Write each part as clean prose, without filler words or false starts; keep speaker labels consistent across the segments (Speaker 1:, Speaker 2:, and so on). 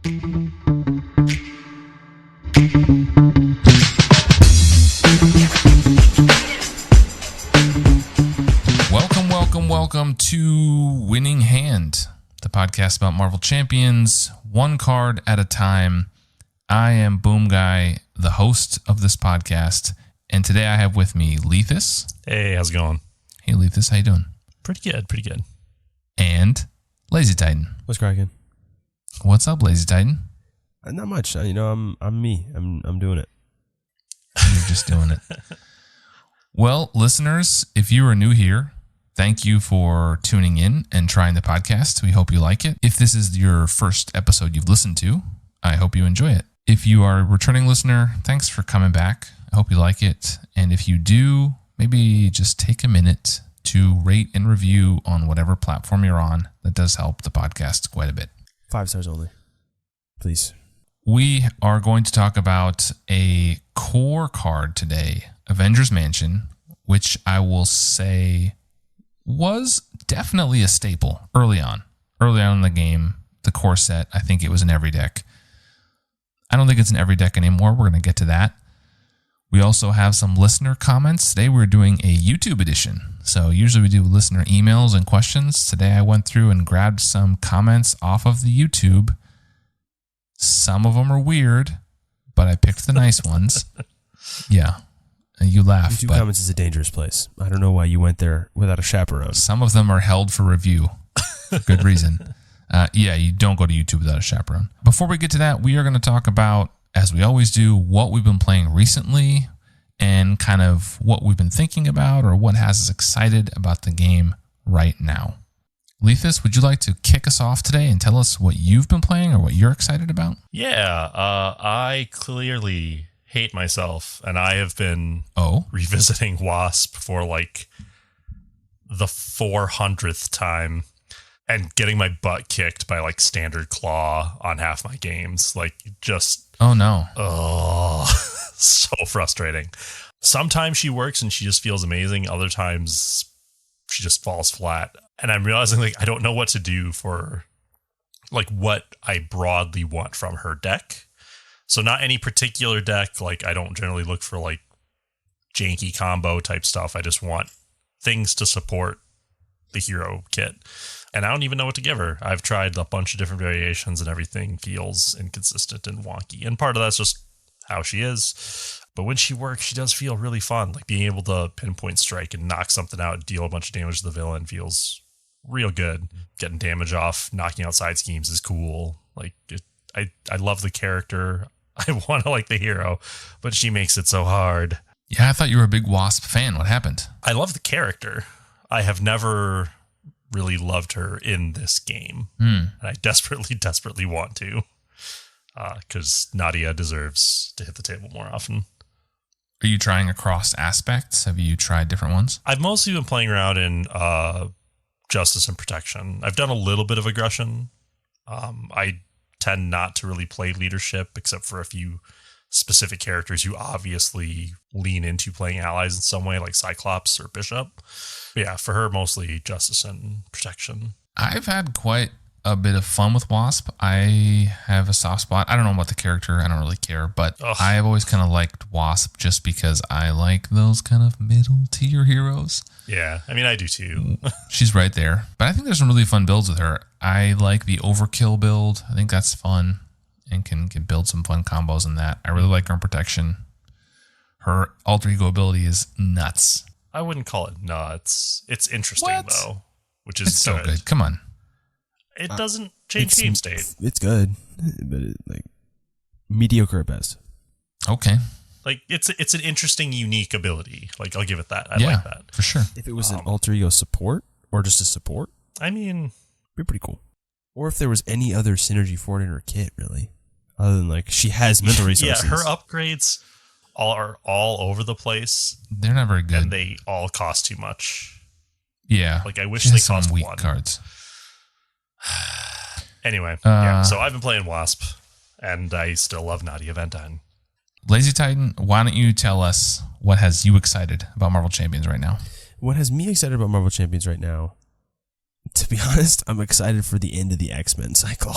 Speaker 1: Welcome to Winning Hand, the podcast about Marvel Champions, one card at a time. I am Boom Guy, the host of this podcast, and today I have with me Lethus.
Speaker 2: Hey, how's it going?
Speaker 1: Hey, Lethus, how you doing?
Speaker 2: Pretty good.
Speaker 1: And Lazy Titan.
Speaker 3: What's cracking?
Speaker 1: What's up, Lazy Titan?
Speaker 3: Not much. I'm me. I'm doing it.
Speaker 1: You're just doing it. Well, listeners, if you are new here, thank you for tuning in and trying the podcast. We hope you like it. If this is your first episode you've listened to, I hope you enjoy it. If you are a returning listener, thanks for coming back. I hope you like it. And if you do, maybe just take a minute to rate and review on whatever platform you're on. That does help the podcast quite a bit.
Speaker 3: 5 stars only. Please.
Speaker 1: We are going to talk about a core card today, Avengers Mansion, which I will say was definitely a staple early on in the game. The core set, I think it was in every deck. I don't think it's in every deck anymore. We're going to get to that. We also have some listener comments. Today we're doing a YouTube edition. So usually we do listener emails and questions. Today I went through and grabbed some comments off of the YouTube. Some of them are weird, but I picked the nice ones. Yeah. You laugh.
Speaker 3: YouTube comments is a dangerous place. I don't know why you went there without a chaperone.
Speaker 1: Some of them are held for review. For good reason. Yeah, you don't go to YouTube without a chaperone. Before we get to that, we are going to talk about, as we always do, what we've been playing recently and kind of what we've been thinking about or what has us excited about the game right now. Lethus, would you like to kick us off today and tell us what you've been playing or what you're excited about?
Speaker 2: Yeah, I clearly hate myself, and I have been revisiting WASP for like the 400th time and getting my butt kicked by like standard claw on half my games. Like just so frustrating. Sometimes she works and she just feels amazing. Other times she just falls flat. And I'm realizing like I don't know what to do for like what I broadly want from her deck. So not any particular deck. Like I don't generally look for like janky combo type stuff. I just want things to support the hero kit. And I don't even know what to give her. I've tried a bunch of different variations and everything feels inconsistent and wonky. And part of that's just how she is. But when she works, she does feel really fun. Like being able to pinpoint strike and knock something out, deal a bunch of damage to the villain feels real good. Getting damage off, knocking out side schemes is cool. Like I love the character. I want to like the hero, but she makes it so hard.
Speaker 1: Yeah, I thought you were a big Wasp fan. What happened?
Speaker 2: I love the character. I have never really loved her in this game. And I desperately want to. Because Nadia deserves to hit the table more often.
Speaker 1: Are you trying across aspects? Have you tried different ones?
Speaker 2: I've mostly been playing around in Justice and Protection. I've done a little bit of Aggression. I tend not to really play leadership except for a few specific characters who obviously lean into playing allies in some way, like Cyclops or Bishop. But yeah, for her, mostly Justice and Protection.
Speaker 1: I've had quite a bit of fun with Wasp. I have a soft spot. I don't know about the character. I don't really care, but I have always kind of liked Wasp just because I like those kind of middle tier heroes.
Speaker 2: Yeah, I mean, I do too.
Speaker 1: She's right there. But I think there's some really fun builds with her. I like the Overkill build. I think that's fun and can build some fun combos in that. I really like her in Protection. Her alter ego ability is nuts.
Speaker 2: I wouldn't call it nuts. It's interesting, though, which is
Speaker 1: so good. Come on.
Speaker 2: It doesn't change game state.
Speaker 3: It's good, but like mediocre at best.
Speaker 1: Okay.
Speaker 2: Like it's an interesting, unique ability. Like I'll give it that. I like that
Speaker 1: for sure.
Speaker 3: If it was an alter ego support or just a support,
Speaker 2: I mean,
Speaker 3: it'd be pretty cool. Or if there was any other synergy for it in her kit, really, other than like she has mental resources.
Speaker 2: Yeah, her upgrades are all over the place.
Speaker 1: They're not very good,
Speaker 2: and they all cost too much.
Speaker 1: Yeah,
Speaker 2: like I wish they cost
Speaker 1: weak
Speaker 2: one.
Speaker 1: Cards.
Speaker 2: Anyway, yeah. So I've been playing Wasp, and I still love Nadia Ventine.
Speaker 1: Lazy Titan, why don't you tell us what has you excited about Marvel Champions right now?
Speaker 3: What has me excited about Marvel Champions right now? To be honest, I'm excited for the end of the X-Men cycle.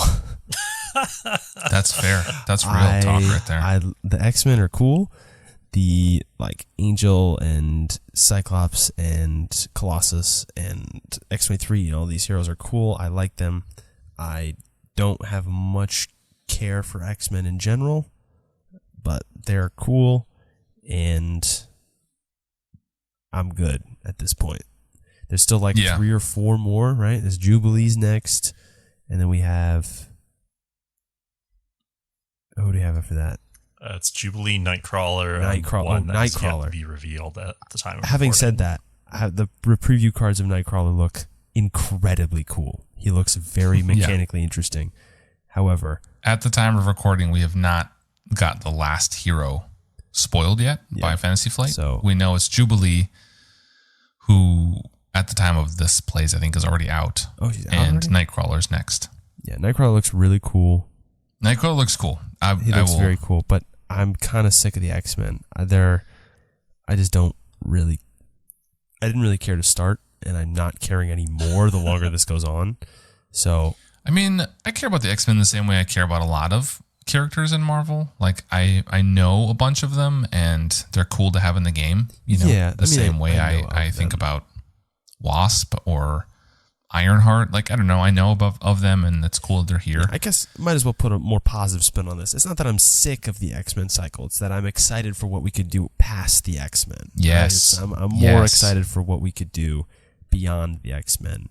Speaker 1: That's fair. That's real talk right there.
Speaker 3: The X-Men are cool. The like Angel and Cyclops and Colossus and X-23 and all these heroes are cool. I like them. I don't have much care for X-Men in general, but they're cool, and I'm good at this point. There's still like 3 or 4 more, right? There's Jubilee's next, and then we have... who do we have after that?
Speaker 2: It's Jubilee, Nightcrawler,
Speaker 3: Nightcrawler
Speaker 2: to be revealed at the time of
Speaker 3: Having
Speaker 2: recording.
Speaker 3: said that, the preview cards of Nightcrawler look incredibly cool. He looks very mechanically interesting. However,
Speaker 1: at the time of recording, we have not got the last hero spoiled yet by Fantasy Flight.
Speaker 3: So
Speaker 1: we know it's Jubilee, who at the time of this plays, I think, is already out.
Speaker 3: Oh, she's out
Speaker 1: and
Speaker 3: already?
Speaker 1: Nightcrawler's next.
Speaker 3: Yeah, Nightcrawler looks really cool.
Speaker 1: Nightcrawler looks cool.
Speaker 3: He looks very cool, but I'm kind of sick of the X-Men. I just don't really... I didn't really care to start, and I'm not caring anymore the longer this goes on. So...
Speaker 1: I mean, I care about the X-Men the same way I care about a lot of characters in Marvel. Like, I know a bunch of them, and they're cool to have in the game. You know, the same way I think about Wasp or Ironheart. Like, I don't know. I know of them, and it's cool that they're here.
Speaker 3: I guess I might as well put a more positive spin on this. It's not that I'm sick of the X-Men cycle. It's that I'm excited for what we could do past the X-Men.
Speaker 1: Yes.
Speaker 3: Right? I'm more excited for what we could do beyond the X-Men.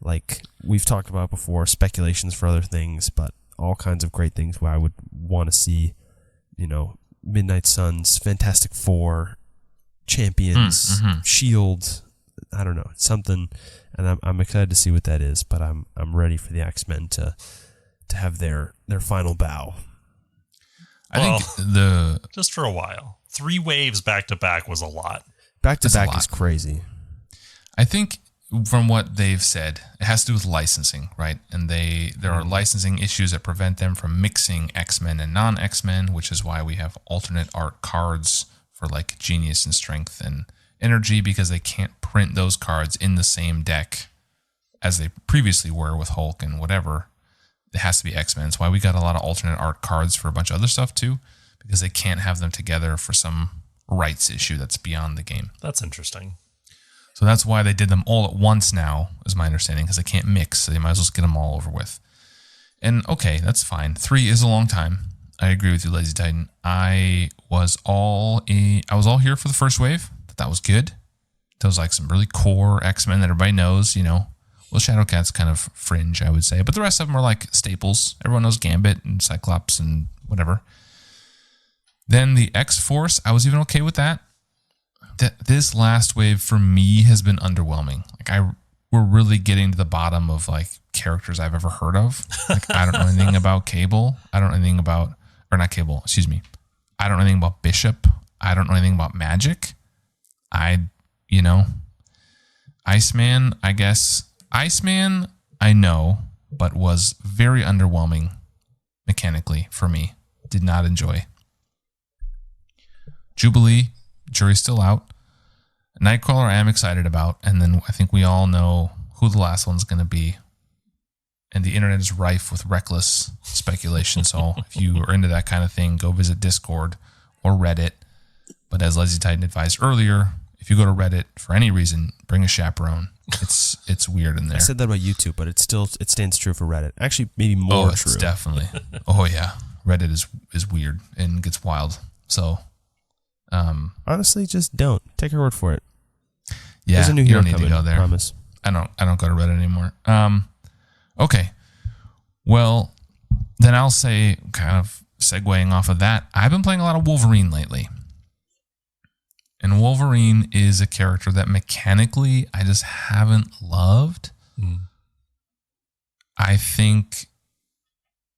Speaker 3: Like we've talked about before, speculations for other things, but all kinds of great things where I would want to see, you know, Midnight Suns, Fantastic Four, Champions, Shield. I don't know, something, and I'm excited to see what that is. But I'm ready for the X-Men to have their final bow.
Speaker 1: I think
Speaker 2: just for a while, 3 waves back to back was a lot.
Speaker 3: Back to back is crazy.
Speaker 1: I think from what they've said, it has to do with licensing, right? And there are licensing issues that prevent them from mixing X-Men and non-X-Men, which is why we have alternate art cards for like Genius and Strength and Energy, because they can't print those cards in the same deck as they previously were with Hulk and whatever. It has to be X-Men. That's why we got a lot of alternate art cards for a bunch of other stuff too, because they can't have them together for some rights issue that's beyond the game.
Speaker 2: That's interesting.
Speaker 1: So that's why they did them all at once now, is my understanding, because they can't mix. So they might as well just get them all over with. And okay, that's fine. 3 is a long time. I agree with you, Lazy Titan. I was all here for the first wave. That was good. There was like some really core X-Men that everybody knows, you know. Well, Shadowcat's kind of fringe, I would say. But the rest of them are like staples. Everyone knows Gambit and Cyclops and whatever. Then the X-Force, I was even okay with that. This last wave for me has been underwhelming. Like we're really getting to the bottom of like characters I've ever heard of. Like I don't know anything about Cable. I don't know anything about, or not Cable, excuse me. I don't know anything about Bishop. I don't know anything about Magic. Iceman, I guess. Iceman, I know, but was very underwhelming mechanically for me. Did not enjoy. Jubilee, jury's still out. Nightcrawler I am excited about, and then I think we all know who the last one's going to be. And the internet is rife with reckless speculation, so if you are into that kind of thing, go visit Discord or Reddit. But as Lazy Titan advised earlier, if you go to Reddit for any reason, bring a chaperone. It's weird in there.
Speaker 3: I said that about YouTube, but it stands true for Reddit. Actually, maybe more true.
Speaker 1: It's definitely. Oh yeah, Reddit is weird and gets wild. So,
Speaker 3: honestly, just don't take her word for it.
Speaker 1: Yeah,
Speaker 3: there's a new
Speaker 1: you
Speaker 3: hero
Speaker 1: don't need
Speaker 3: coming,
Speaker 1: to go there.
Speaker 3: Promise.
Speaker 1: I don't go to Reddit anymore. Okay. Well, then I'll say, kind of segueing off of that, I've been playing a lot of Wolverine lately. And Wolverine is a character that mechanically I just haven't loved. I think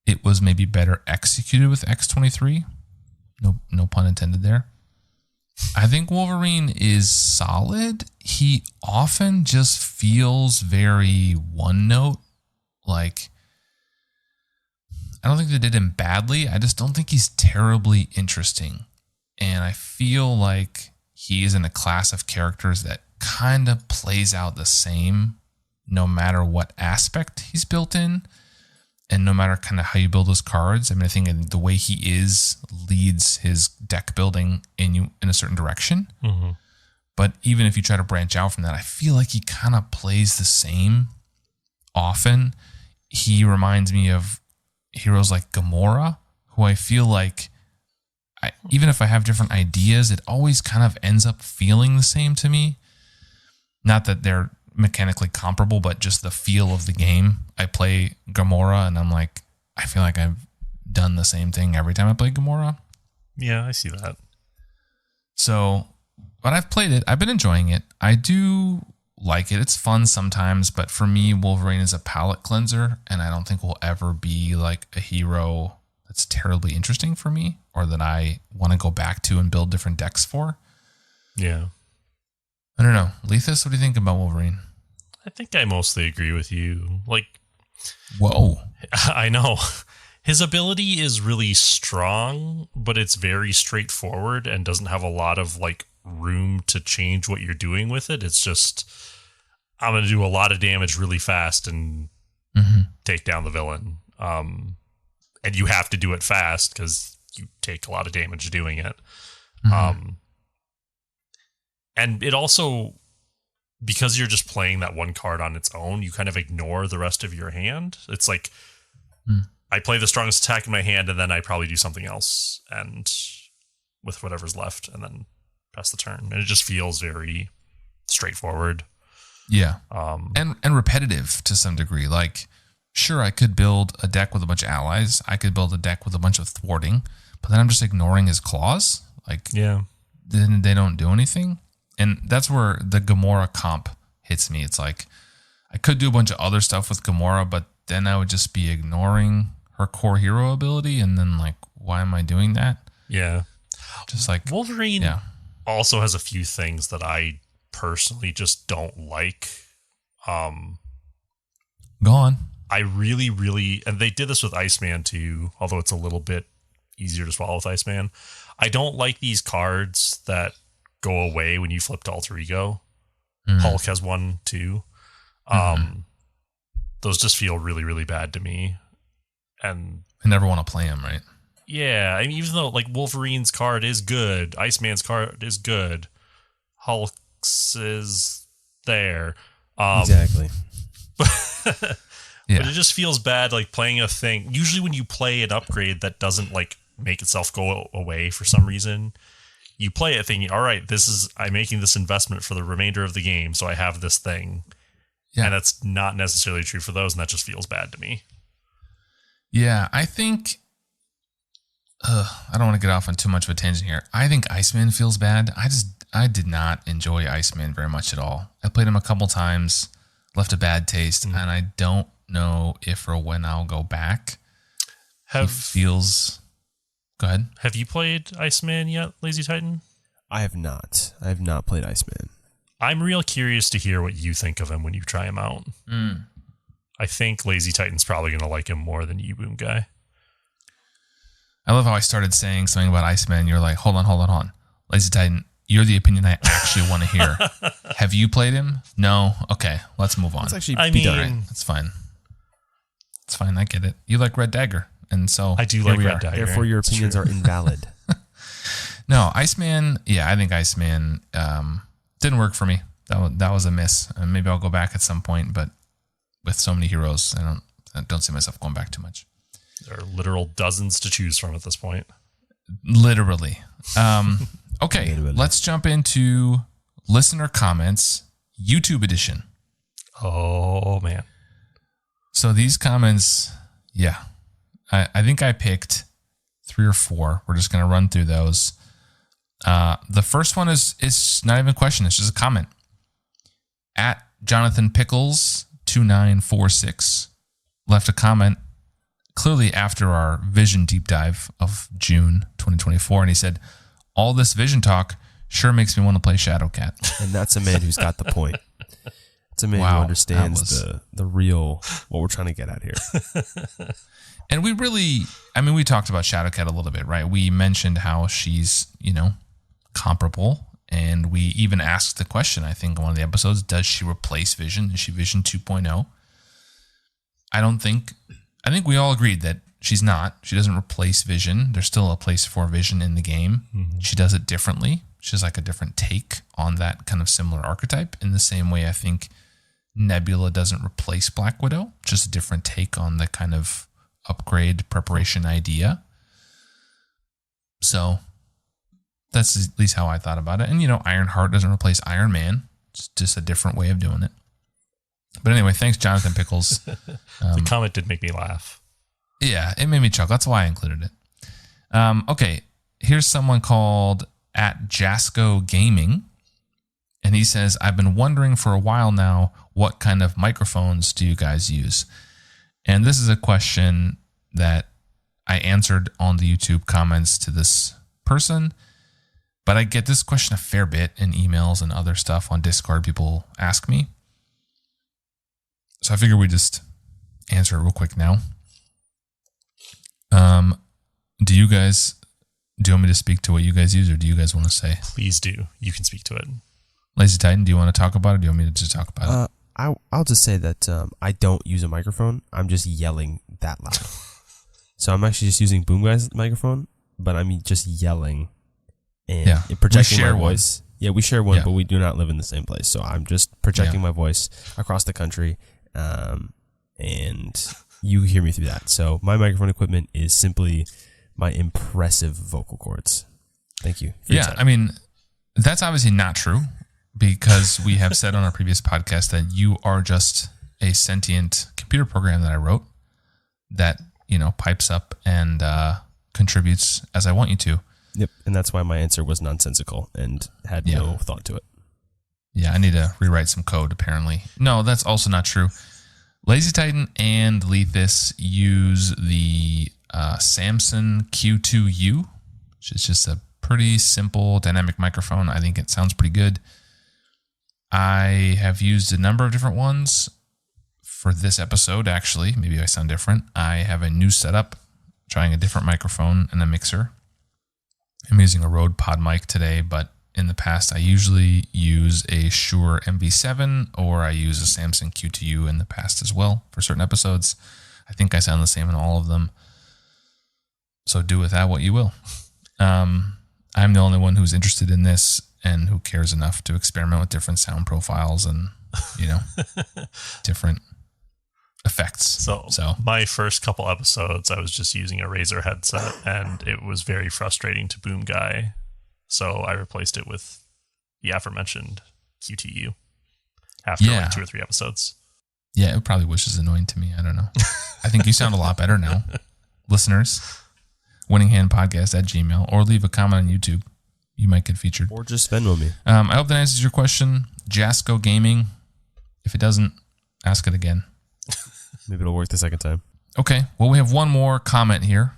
Speaker 1: it was maybe better executed with X-23. No pun intended there. I think Wolverine is solid. He often just feels very one note. Like, I don't think they did him badly. I just don't think he's terribly interesting. And I feel like he is in a class of characters that kind of plays out the same no matter what aspect he's built in. And no matter kind of how you build those cards, I mean, I think the way he is leads his deck building in a certain direction.
Speaker 2: Mm-hmm.
Speaker 1: But even if you try to branch out from that, I feel like he kind of plays the same often. He reminds me of heroes like Gamora, who I feel like, even if I have different ideas, it always kind of ends up feeling the same to me. Not that they're mechanically comparable, but just the feel of the game. I play Gamora and I'm like, I feel like I've done the same thing every time I play Gamora.
Speaker 2: Yeah, I see that.
Speaker 1: So, but I've played it. I've been enjoying it. I do like it. It's fun sometimes, but for me, Wolverine is a palate cleanser, and I don't think will ever be like a hero that's terribly interesting for me or that I want to go back to and build different decks for.
Speaker 2: Yeah.
Speaker 1: I don't know. Lethus, what do you think about Wolverine?
Speaker 2: I think I mostly agree with you. Like,
Speaker 1: whoa.
Speaker 2: I know. His ability is really strong, but it's very straightforward and doesn't have a lot of like room to change what you're doing with it. It's just, I'm going to do a lot of damage really fast and take down the villain. And you have to do it fast because you take a lot of damage doing it. And it also, because you're just playing that one card on its own, you kind of ignore the rest of your hand. It's like, I play the strongest attack in my hand, and then I probably do something else, and with whatever's left, and then pass the turn. And it just feels very straightforward.
Speaker 1: Yeah. And repetitive to some degree. Like, sure, I could build a deck with a bunch of allies. I could build a deck with a bunch of thwarting, but then I'm just ignoring his claws. Like,
Speaker 2: yeah,
Speaker 1: then they don't do anything. And that's where the Gamora comp hits me. It's like, I could do a bunch of other stuff with Gamora, but then I would just be ignoring her core hero ability. And then, like, why am I doing that?
Speaker 2: Yeah.
Speaker 1: Just like
Speaker 2: Wolverine also has a few things that I personally just don't like.
Speaker 1: Go on.
Speaker 2: I really, and they did this with Iceman too, although it's a little bit easier to swallow with Iceman. I don't like these cards that go away when you flip to Alter Ego. Hulk has one too. Those just feel really, really bad to me. And
Speaker 1: I never want to play him, right?
Speaker 2: Yeah, I mean, even though like Wolverine's card is good, Iceman's card is good, Hulk's is there.
Speaker 3: Exactly.
Speaker 2: But it just feels bad, like playing a thing. Usually when you play an upgrade that doesn't like make itself go away for some reason, you play it thinking, all right, I'm making this investment for the remainder of the game, so I have this thing. Yeah. And that's not necessarily true for those, and that just feels bad to me.
Speaker 1: Yeah, I think... I don't want to get off on too much of a tangent here. I think Iceman feels bad. I did not enjoy Iceman very much at all. I played him a couple times, left a bad taste, and I don't know if or when I'll go back. He feels... Go ahead.
Speaker 2: Have you played Iceman yet, Lazy Titan?
Speaker 3: I have not. I have not played Iceman.
Speaker 2: I'm real curious to hear what you think of him when you try him out. I think Lazy Titan's probably going to like him more than you, Boom Guy.
Speaker 1: I love how I started saying something about Iceman. You're like, hold on. Lazy Titan, you're the opinion I actually want to hear. Have you played him? No? Okay, let's move on.
Speaker 3: It's actually
Speaker 1: That's fine. It's fine. I get it. You like Red Dagger. And so
Speaker 2: I do like Red Dagger.
Speaker 3: Therefore, your opinions are invalid.
Speaker 1: No, Iceman. Yeah, I think Iceman didn't work for me. That was a miss. And maybe I'll go back at some point, but with so many heroes, I don't see myself going back too much.
Speaker 2: There are literal dozens to choose from at this point.
Speaker 1: Literally. Okay, let's jump into listener comments, YouTube edition.
Speaker 2: Oh man!
Speaker 1: So these comments, yeah. I think I picked 3 or 4. We're just going to run through those. The first one is not even a question. It's just a comment. At Jonathan Pickles 2946 left a comment clearly after our Vision deep dive of June 2024. And he said, all this Vision talk sure makes me want to play Shadowcat.
Speaker 3: And that's a man who's got the point. It's a man who understands the real, what we're trying to get at here.
Speaker 1: And we talked about Shadowcat a little bit, right? We mentioned how she's, comparable. And we even asked the question, I think, in one of the episodes, does she replace Vision? Is she Vision 2.0? I don't think I think we all agreed that she's not. She doesn't replace Vision. There's still a place for Vision in the game. Mm-hmm. She does it differently. She's like a different take on that kind of similar archetype. In the same way, I think Nebula doesn't replace Black Widow, just a different take on the kind of upgrade preparation idea. So that's at least how I thought about it. And, Ironheart doesn't replace Iron Man. It's just a different way of doing it. But anyway, thanks, Jonathan Pickles.
Speaker 2: The comment did make me laugh.
Speaker 1: Yeah, it made me chuckle. That's why I included it. Okay, here's someone called @Jasco Gaming. And he says, I've been wondering for a while now, what kind of microphones do you guys use? And this is a question that I answered on the YouTube comments to this person. But I get this question a fair bit in emails and other stuff on Discord. People ask me. So I figure we just answer it real quick now. Do you want me to speak to what you guys use, or do you guys want to say?
Speaker 2: Please do. You can speak to it.
Speaker 1: Lazy Titan, do you want to talk about it, or do you want me to just talk about it?
Speaker 3: I'll just say that I don't use a microphone. I'm just yelling that loud. So I'm actually just using Boom Guy's microphone, but I'm just yelling and projecting my voice. Yeah, we share one, but we do not live in the same place. So I'm just projecting my voice across the country, and you hear me through that. So my microphone equipment is simply my impressive vocal cords. Thank you.
Speaker 1: Yeah, I mean, that's obviously not true, because we have said on our previous podcast that you are just a sentient computer program that I wrote that, pipes up and contributes as I want you to.
Speaker 3: Yep, and that's why my answer was nonsensical and had no thought to it.
Speaker 1: Yeah, I need to rewrite some code, apparently. No, that's also not true. Lazy Titan and Lethus use the Samson Q2U, which is just a pretty simple dynamic microphone. I think it sounds pretty good. I have used a number of different ones for this episode, actually. Maybe I sound different. I have a new setup, trying a different microphone and a mixer. I'm using a Rode Pod mic today, but in the past I usually use a Shure MV7 or I use a Samson Q2U in the past as well for certain episodes. I think I sound the same in all of them. So do with that what you will. I'm the only one who's interested in this and who cares enough to experiment with different sound profiles and, different effects.
Speaker 2: So my first couple episodes, I was just using a Razer headset, and it was very frustrating to Boom Guy. So I replaced it with the aforementioned QTU after 2 or 3 episodes.
Speaker 1: Yeah, it probably was just annoying to me. I don't know. I think you sound a lot better now. Listeners, winninghandpodcast@gmail.com, or leave a comment on YouTube. You might get featured.
Speaker 3: Or just spend with me.
Speaker 1: I hope that answers your question. Jasco Gaming. If it doesn't, ask it again.
Speaker 3: Maybe it'll work the second time.
Speaker 1: Okay. Well, we have one more comment here.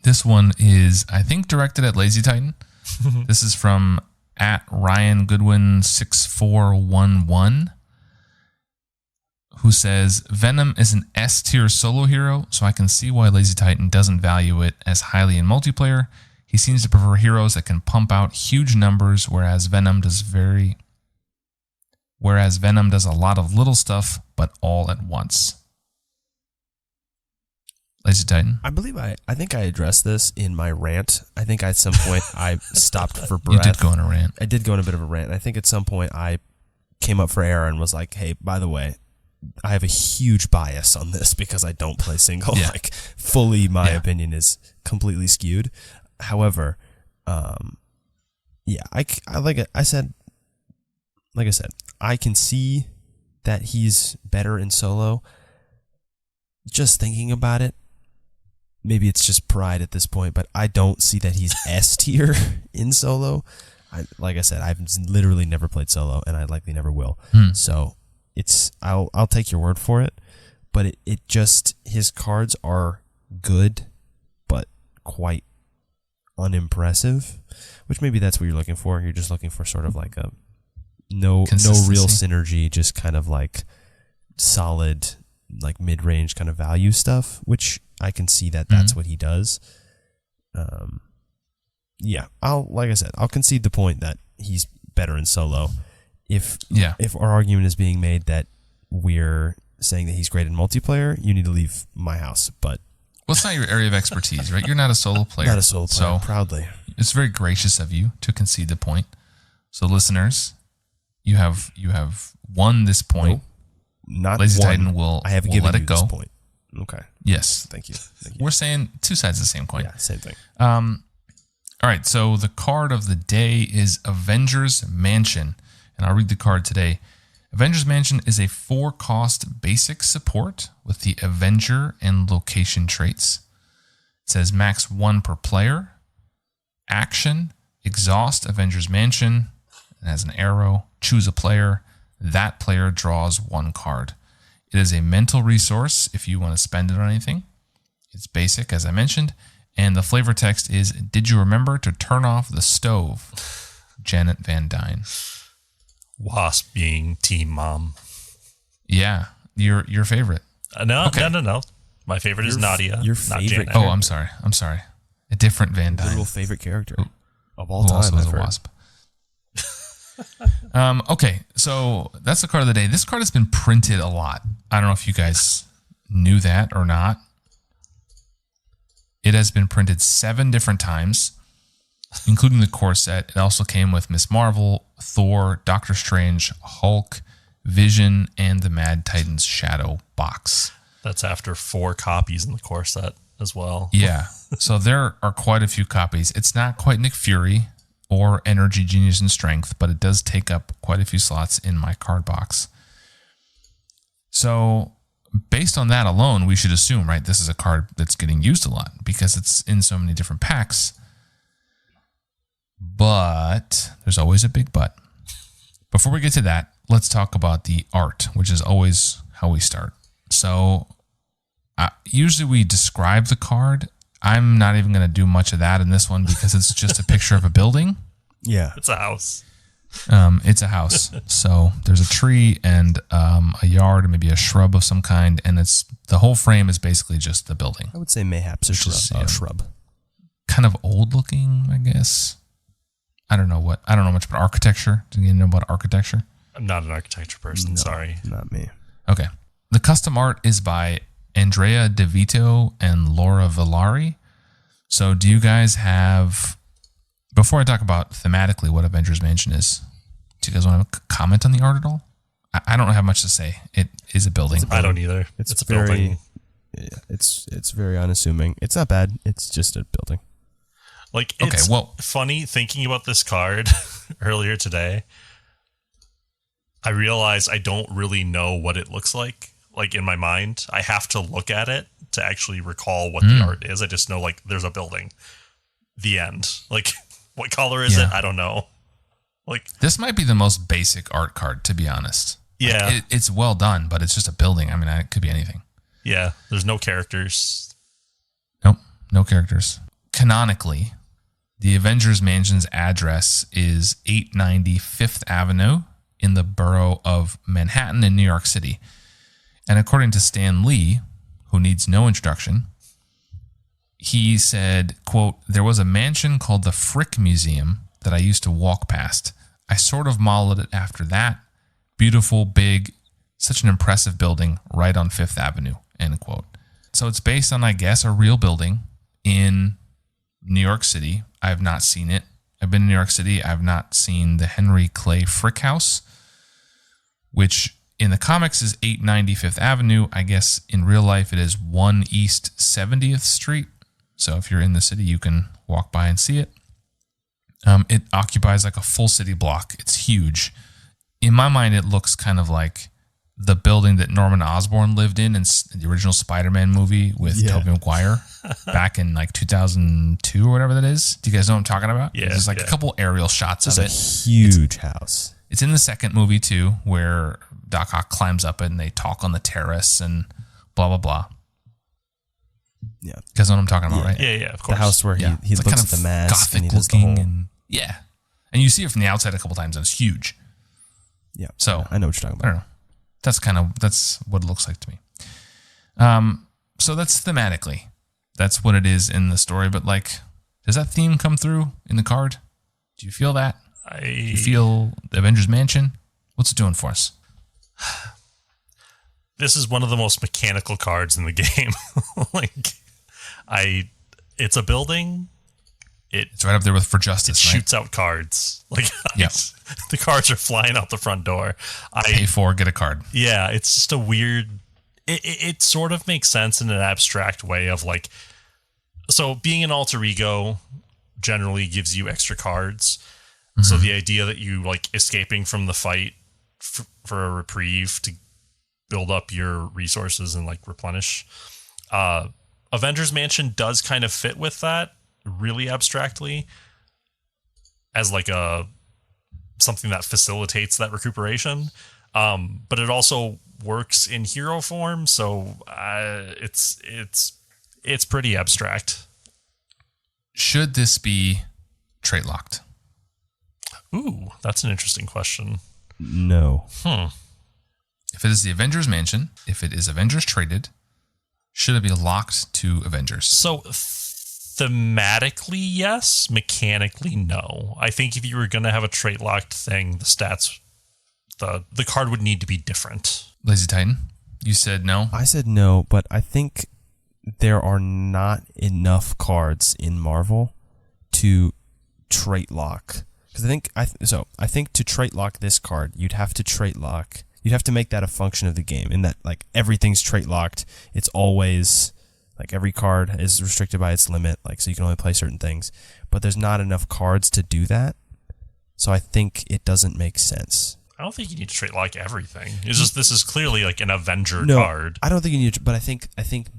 Speaker 1: This one is, I think, directed at Lazy Titan. This is from @RyanGoodwin6411, who says, Venom is an S-tier solo hero, so I can see why Lazy Titan doesn't value it as highly in multiplayer. He seems to prefer heroes that can pump out huge numbers, whereas Venom does a lot of little stuff, but all at once. Lazy Titan.
Speaker 3: I think I addressed this in my rant. I think at some point I stopped for breath.
Speaker 1: You did go on a rant.
Speaker 3: I did go on a bit of a rant. I think at some point I came up for air and was like, hey, by the way, I have a huge bias on this because I don't play single.
Speaker 1: Yeah.
Speaker 3: Like, fully my opinion is completely skewed. However, like I said, I can see that he's better in solo. Just thinking about it, maybe it's just pride at this point, but I don't see that he's S tier in solo. Like I said, I've literally never played solo, and I likely never will. So I'll take your word for it. But it just, his cards are good, but quite unimpressive. Which maybe that's what you're looking for. You're just looking for sort of like a no real synergy, just kind of like solid, like mid-range kind of value stuff, which I can see that that's what he does. Like I said, I'll concede the point that he's better in solo. If our argument is being made that we're saying that he's great in multiplayer, you need to leave my house. But
Speaker 1: Well, it's not your area of expertise, right? You're not a solo player.
Speaker 3: not a solo player,
Speaker 1: So
Speaker 3: proudly.
Speaker 1: it's very gracious of you to concede the point. So listeners, you have won this point.
Speaker 3: Not
Speaker 1: Lazy
Speaker 3: one.
Speaker 1: Titan will
Speaker 3: I have
Speaker 1: will
Speaker 3: given
Speaker 1: let
Speaker 3: you
Speaker 1: it go.
Speaker 3: this point. Okay.
Speaker 1: Yes.
Speaker 3: Thank you.
Speaker 1: We're saying two sides of the same coin.
Speaker 3: Yeah, same thing.
Speaker 1: All right, so the card of the day is Avengers Mansion, and I'll read the card today. Avengers Mansion is a 4-cost basic support with the Avenger and location traits. It says max 1 per player. Action, exhaust Avengers Mansion. It has an arrow. Choose a player. That player draws 1 card. It is a mental resource if you want to spend it on anything. It's basic, as I mentioned. And the flavor text is, did you remember to turn off the stove? Janet Van Dyne.
Speaker 2: Wasp being team mom.
Speaker 1: Yeah, your favorite.
Speaker 2: No. My favorite is
Speaker 3: Your
Speaker 2: Nadia.
Speaker 3: your
Speaker 2: not
Speaker 3: favorite-
Speaker 2: Janet.
Speaker 1: Oh, I'm sorry. A different Van Dyne.
Speaker 3: Literal favorite character of all
Speaker 1: Who
Speaker 3: time.
Speaker 1: also is
Speaker 3: I've
Speaker 1: a
Speaker 3: heard.
Speaker 1: wasp. Okay, so that's the card of the day. This card has been printed a lot. I don't know if you guys knew that or not. It has been printed 7 different times, including the core set. It also came with Miss Marvel, Thor, Doctor Strange, Hulk, Vision, and the Mad Titans Shadow box.
Speaker 2: That's after 4 copies in the core set as well.
Speaker 1: Yeah, so there are quite a few copies. It's not quite Nick Fury or Energy, Genius, and Strength, but it does take up quite a few slots in my card box. So based on that alone, we should assume, right, this is a card that's getting used a lot because it's in so many different packs. But there's always a big but. Before we get to that, let's talk about the art, which is always how we start. So usually we describe the card. I'm not even going to do much of that in this one because it's just a picture of a building.
Speaker 3: Yeah.
Speaker 2: It's a house.
Speaker 1: It's a house. So there's a tree and a yard and maybe a shrub of some kind. And it's the whole frame is basically just the building.
Speaker 3: I would say mayhaps a shrub.
Speaker 1: is, yeah.
Speaker 3: Shrub.
Speaker 1: Kind of old looking, I guess. I don't know much about architecture. Do you know about architecture?
Speaker 2: I'm not an architecture person.
Speaker 3: No,
Speaker 2: Sorry.
Speaker 3: Not me.
Speaker 1: Okay. The custom art is by Andrea DeVito and Laura Villari. So do you guys have, before I talk about thematically what Avengers Mansion is, do you guys want to comment on the art at all? I don't have much to say. It is a building.
Speaker 2: I don't either. It's a
Speaker 3: very,
Speaker 2: building.
Speaker 3: Yeah, it's very unassuming. It's not bad. It's just a building.
Speaker 2: Like,
Speaker 1: Okay,
Speaker 2: it's
Speaker 1: well-
Speaker 2: funny thinking about this card earlier today. I realized I don't really know what it looks like in my mind. I have to look at it to actually recall what the art is. I just know, like, there's a building. The end. Like, what color is
Speaker 1: Yeah.
Speaker 2: it? I don't know. Like,
Speaker 1: This might be the most basic art card, to be honest.
Speaker 2: yeah.
Speaker 1: Like, it's well done, but it's just a building. I mean, it could be anything.
Speaker 2: Yeah. There's no characters.
Speaker 1: Nope, no characters. Canonically, the Avengers Mansion's address is 890 Fifth Avenue in the borough of Manhattan in New York City. And according to Stan Lee, who needs no introduction, he said, quote, "There was a mansion called the Frick Museum that I used to walk past. I sort of modeled it after that. Beautiful, big, such an impressive building right on Fifth Avenue," end quote. So it's based on, I guess, a real building in New York City. I have not seen it. I've been in New York City. I've not seen the Henry Clay Frick House, which in the comics is 890 Fifth Avenue. I guess in real life it is 1 East 70th Street. So if you're in the city, you can walk by and see it. It occupies like a full city block. It's huge. In my mind, it looks kind of like the building that Norman Osborn lived in the original Spider-Man movie with Tobey Maguire back in like 2002 or whatever that is. Do you guys know what I'm talking about?
Speaker 2: Yeah,
Speaker 1: There's like a couple aerial shots
Speaker 3: It's
Speaker 1: of
Speaker 3: a
Speaker 1: it.
Speaker 3: huge house.
Speaker 1: It's in the second movie too, where Doc Ock climbs up it and they talk on the terrace and blah, blah, blah.
Speaker 3: Yeah.
Speaker 1: You guys know what I'm talking about, right?
Speaker 2: Yeah, of
Speaker 3: The
Speaker 2: course.
Speaker 3: house where
Speaker 1: Yeah.
Speaker 3: he
Speaker 1: It's like
Speaker 3: looks
Speaker 1: kind
Speaker 3: at the mask
Speaker 1: Gothic
Speaker 3: and he does the
Speaker 1: looking
Speaker 3: whole...
Speaker 1: and yeah. And you see it from the outside a couple times and it's huge.
Speaker 3: Yeah.
Speaker 1: So
Speaker 3: I know what you're talking
Speaker 1: I
Speaker 3: about.
Speaker 1: don't know. That's what it looks like to me. So that's thematically. That's what it is in the story. But like, does that theme come through in the card? Do you feel that? Do you feel the Avengers Mansion? What's it doing for us?
Speaker 2: This is one of the most mechanical cards in the game. It's a building.
Speaker 1: It's right up there with For Justice.
Speaker 2: It shoots out cards. The cards are flying out the front door.
Speaker 1: Pay 4, get a card.
Speaker 2: Yeah, it's just a weird. It sort of makes sense in an abstract way of like. So being an alter ego generally gives you extra cards. Mm-hmm. So the idea that you like escaping from the fight for a reprieve to build up your resources and like replenish. Avengers Mansion does kind of fit with that really abstractly as like something that facilitates that recuperation. But it also works in hero form. So it's pretty abstract.
Speaker 1: Should this be trait locked?
Speaker 2: Ooh, that's an interesting question.
Speaker 3: No.
Speaker 1: If it is the Avengers Mansion, if it is Avengers traded, should it be locked to Avengers?
Speaker 2: So thematically, yes. Mechanically, no. I think if you were going to have a trait locked thing, the stats, the card would need to be different.
Speaker 1: Lazy Titan, you said no?
Speaker 3: I said no, but I think there are not enough cards in Marvel to trait lock. Because I think to trait lock this card, you'd have to make that a function of the game, in that like everything's trait locked. It's always like every card is restricted by its limit, like so you can only play certain things. But there's not enough cards to do that, so I think it doesn't make sense.
Speaker 2: I don't think you need to trait lock everything. It's just this is clearly like an Avenger
Speaker 3: No,
Speaker 2: card.
Speaker 3: I don't think you need to, but I think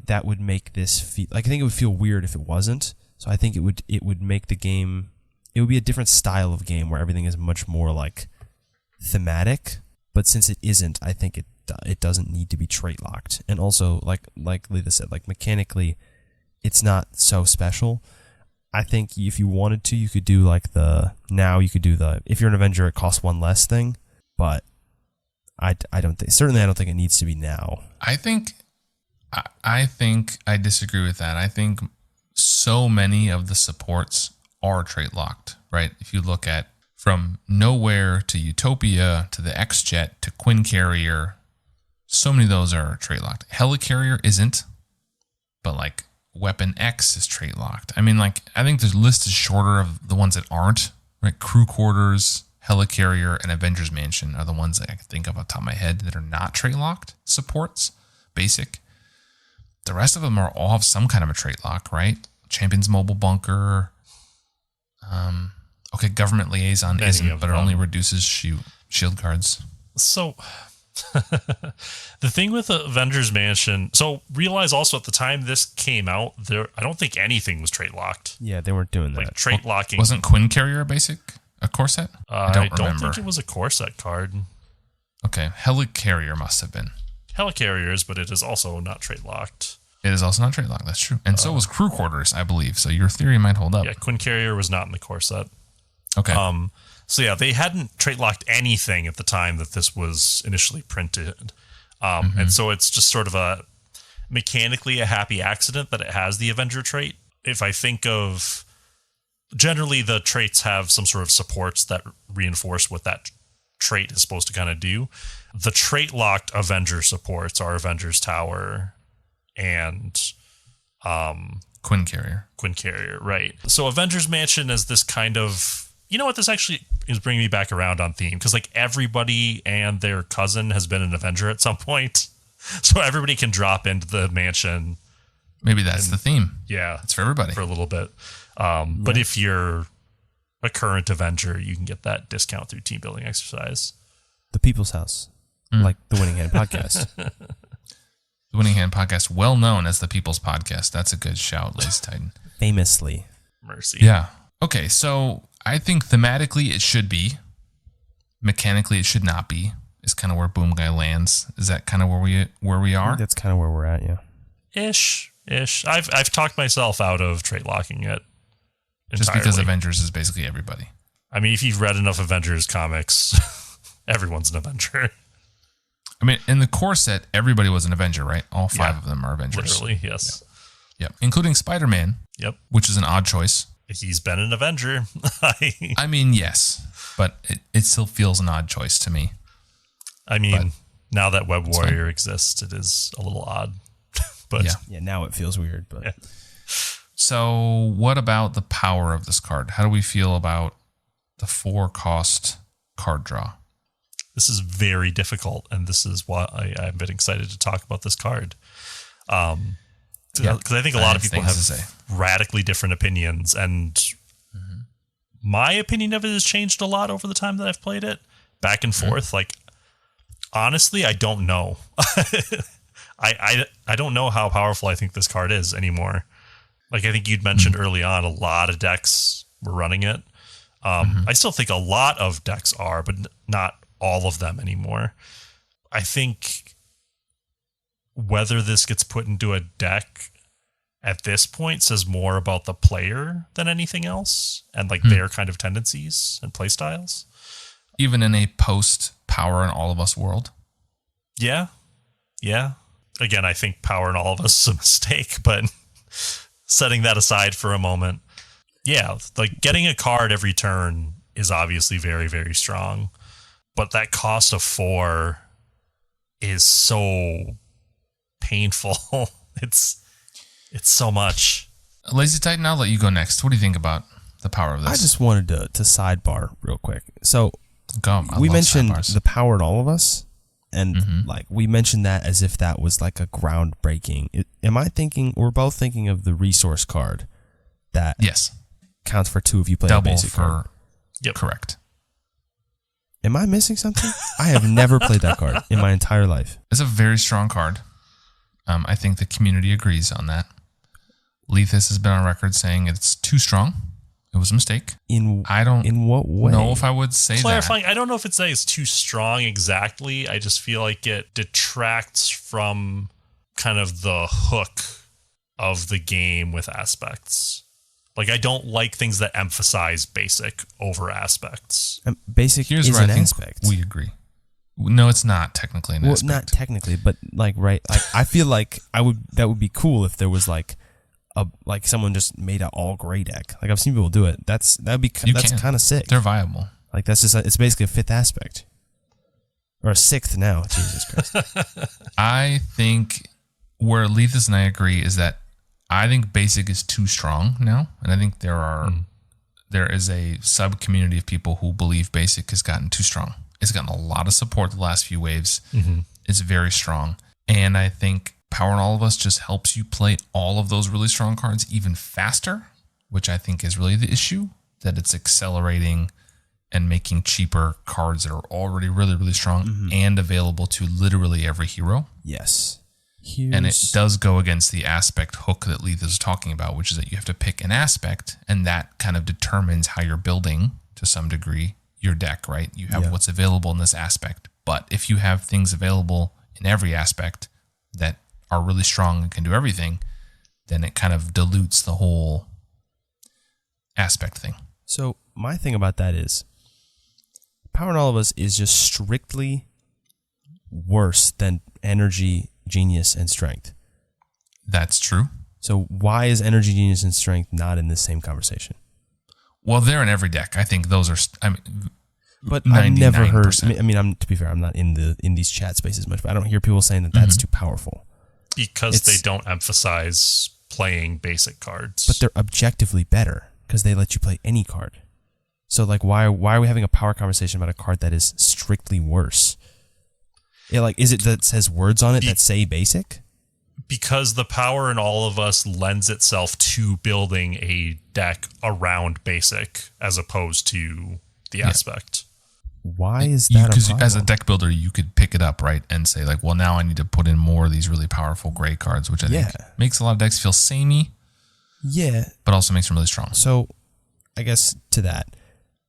Speaker 3: that would make this feel like, I think it would feel weird if it wasn't. So I think it would make the game, it would be a different style of game where everything is much more like thematic. But since it isn't, I think it doesn't need to be trait locked. And also, like Letha said, like mechanically, it's not so special. I think if you wanted to, you could do like if you're an Avenger, it costs 1 less thing. But I don't think it needs to be now.
Speaker 1: I think I disagree with that. I think so many of the supports are trait locked, right? If you look at from Nowhere to Utopia to the X-Jet to Quinn Carrier, so many of those are trait locked. Helicarrier isn't, but like Weapon X is trait locked. I mean, like I think the list is shorter of the ones that aren't, right? Crew Quarters, Helicarrier, and Avengers Mansion are the ones that I can think of off the top of my head that are not trait locked supports, basic. The rest of them all have some kind of a trait lock, right? Champions Mobile Bunker. Okay, Government Liaison isn't, but it only reduces shield cards.
Speaker 2: So the thing with Avengers Mansion, so realize also at the time this came out, I don't think anything was trait locked.
Speaker 3: Yeah, they weren't doing that.
Speaker 2: Like trait locking.
Speaker 1: Wasn't Quinn Carrier a core set?
Speaker 2: I don't think it was a core set card.
Speaker 1: Okay, Helicarrier must have been.
Speaker 2: Helicarriers, but it is also not trait locked.
Speaker 1: It is also not trait locked, that's true. And so was Crew Quarters, I believe. So your theory might hold up.
Speaker 2: Yeah, Quinn Carrier was not in the core set.
Speaker 1: Okay.
Speaker 2: So yeah, they hadn't trait locked anything at the time that this was initially printed. And so it's just sort of a mechanically a happy accident that it has the Avenger trait. If I think of, generally the traits have some sort of supports that reinforce what that trait is supposed to kind of do. The trait locked Avenger supports are Avengers Tower and
Speaker 1: Quinn Carrier,
Speaker 2: right. So Avengers Mansion is this kind of, you know what, this actually is bringing me back around on theme, because like everybody and their cousin has been an Avenger at some point, so everybody can drop into the mansion.
Speaker 1: Maybe that's the theme.
Speaker 2: Yeah,
Speaker 1: it's for everybody
Speaker 2: for a little bit. But if you're a current Avenger, you can get that discount through team building exercise.
Speaker 3: The People's House, like the Winning Hand podcast.
Speaker 1: The Winning Hand podcast, well known as the People's Podcast. That's a good shout, Lazy Titan.
Speaker 3: Famously.
Speaker 2: Mercy.
Speaker 1: Yeah. Okay, so I think thematically it should be. Mechanically it should not be. Is kind of where Boom Guy lands. Is that kind of where we are?
Speaker 3: That's kind of where we're at, yeah.
Speaker 2: Ish. I've talked myself out of trait locking it entirely.
Speaker 1: Just because Avengers is basically everybody.
Speaker 2: I mean, if you've read enough Avengers comics, everyone's an Avenger.
Speaker 1: I mean, in the core set, everybody was an Avenger, right? All 5 of them are Avengers.
Speaker 2: Literally, yes.
Speaker 1: Yep. Including Spider-Man.
Speaker 2: Yep.
Speaker 1: Which is an odd choice.
Speaker 2: He's been an Avenger.
Speaker 1: I mean, yes, but it still feels an odd choice to me.
Speaker 2: I mean, Now that Web
Speaker 1: That's
Speaker 2: Warrior exists, it is a little odd. But
Speaker 3: Yeah, now it feels weird. But
Speaker 2: Yeah.
Speaker 1: So what about the power of this card? How do we feel about the 4-cost card draw?
Speaker 2: this is very difficult, and this is why I've been excited to talk about this card. Because I think a lot of people have radically different opinions, and my opinion of it has changed a lot over the time that I've played it, back and forth. Like, honestly, I don't know. I don't know how powerful I think this card is anymore. Like, I think you'd mentioned early on, a lot of decks were running it. I still think a lot of decks are, but not all of them anymore. I think whether this gets put into a deck at this point says more about the player than anything else, and like their kind of tendencies and play styles.
Speaker 1: Even in a post Power in All of Us world.
Speaker 2: Yeah. Again, I think Power in All of Us is a mistake, but setting that aside for a moment, yeah, like getting a card every turn is obviously very, very strong, but that cost of 4 is so painful. It's so much.
Speaker 1: Lazy Titan, I'll let you go next. What do you think about the power of this?
Speaker 3: I just wanted to sidebar real quick. So we
Speaker 1: love
Speaker 3: mentioned
Speaker 1: sidebars.
Speaker 3: the Power in All of Us, and like we mentioned that as if that was like a groundbreaking. Am I thinking we're both thinking of the resource card that
Speaker 1: Yes.
Speaker 3: counts for 2 if you play
Speaker 1: Double
Speaker 3: a basic card?
Speaker 2: Yep.
Speaker 1: Correct.
Speaker 3: Am I missing something? I have never played that card in my entire life.
Speaker 1: It's a very strong card. I think the community agrees on that. Lethus has been on record saying it's too strong. It was a mistake.
Speaker 3: In what way?
Speaker 1: know if I would say
Speaker 2: Clarifying,
Speaker 1: that.
Speaker 2: I don't know if it's that it's too strong exactly. I just feel like it detracts from kind of the hook of the game with aspects. Like, I don't like things that emphasize basic over aspects.
Speaker 3: Basic
Speaker 1: Here's
Speaker 3: is
Speaker 1: where
Speaker 3: an
Speaker 1: I think
Speaker 3: aspect.
Speaker 1: we agree. No, it's not technically an aspect.
Speaker 3: Not technically, but like right. Like, I feel like that would be cool if there was like someone just made an all gray deck. Like, I've seen people do it. That's kind of sick.
Speaker 1: They're viable.
Speaker 3: Like, that's just it's basically a 5th aspect. Or a 6th now. Jesus Christ.
Speaker 1: I think where Lethus and I agree is that I think basic is too strong now, and I think there is a sub community of people who believe basic has gotten too strong. It's gotten a lot of support the last few waves. It's very strong, and I think Power in All of Us just helps you play all of those really strong cards even faster, which I think is really the issue, that it's accelerating and making cheaper cards that are already really, really strong and available to literally every hero.
Speaker 3: Yes.
Speaker 1: And it does go against the aspect hook that Leith is talking about, which is that you have to pick an aspect, and that kind of determines how you're building, to some degree, your deck, right? You have what's available in this aspect. But if you have things available in every aspect that are really strong and can do everything, then it kind of dilutes the whole aspect thing.
Speaker 3: So my thing about that is Power in All of Us is just strictly worse than Energy, Genius, and Strength.
Speaker 1: That's true.
Speaker 3: So why is Energy, Genius, and Strength not in this same conversation?
Speaker 1: Well, they're in every deck. I think those are.
Speaker 3: But I've never heard.
Speaker 1: 99%.
Speaker 3: To be fair, I'm not in these chat spaces much, but I don't hear people saying that that's too powerful
Speaker 2: Because they don't emphasize playing basic cards.
Speaker 3: But they're objectively better because they let you play any card. So like, why are we having a power conversation about a card that is strictly worse? Yeah, like, is it that says words on it that say basic?
Speaker 2: Because the Power in All of Us lends itself to building a deck around basic as opposed to the aspect.
Speaker 3: Why is that a problem?
Speaker 1: As a deck builder, you could pick it up, right, and say, like, well, now I need to put in more of these really powerful gray cards, which I think makes a lot of decks feel samey.
Speaker 3: Yeah.
Speaker 1: But also makes them really strong.
Speaker 3: So, I guess to that,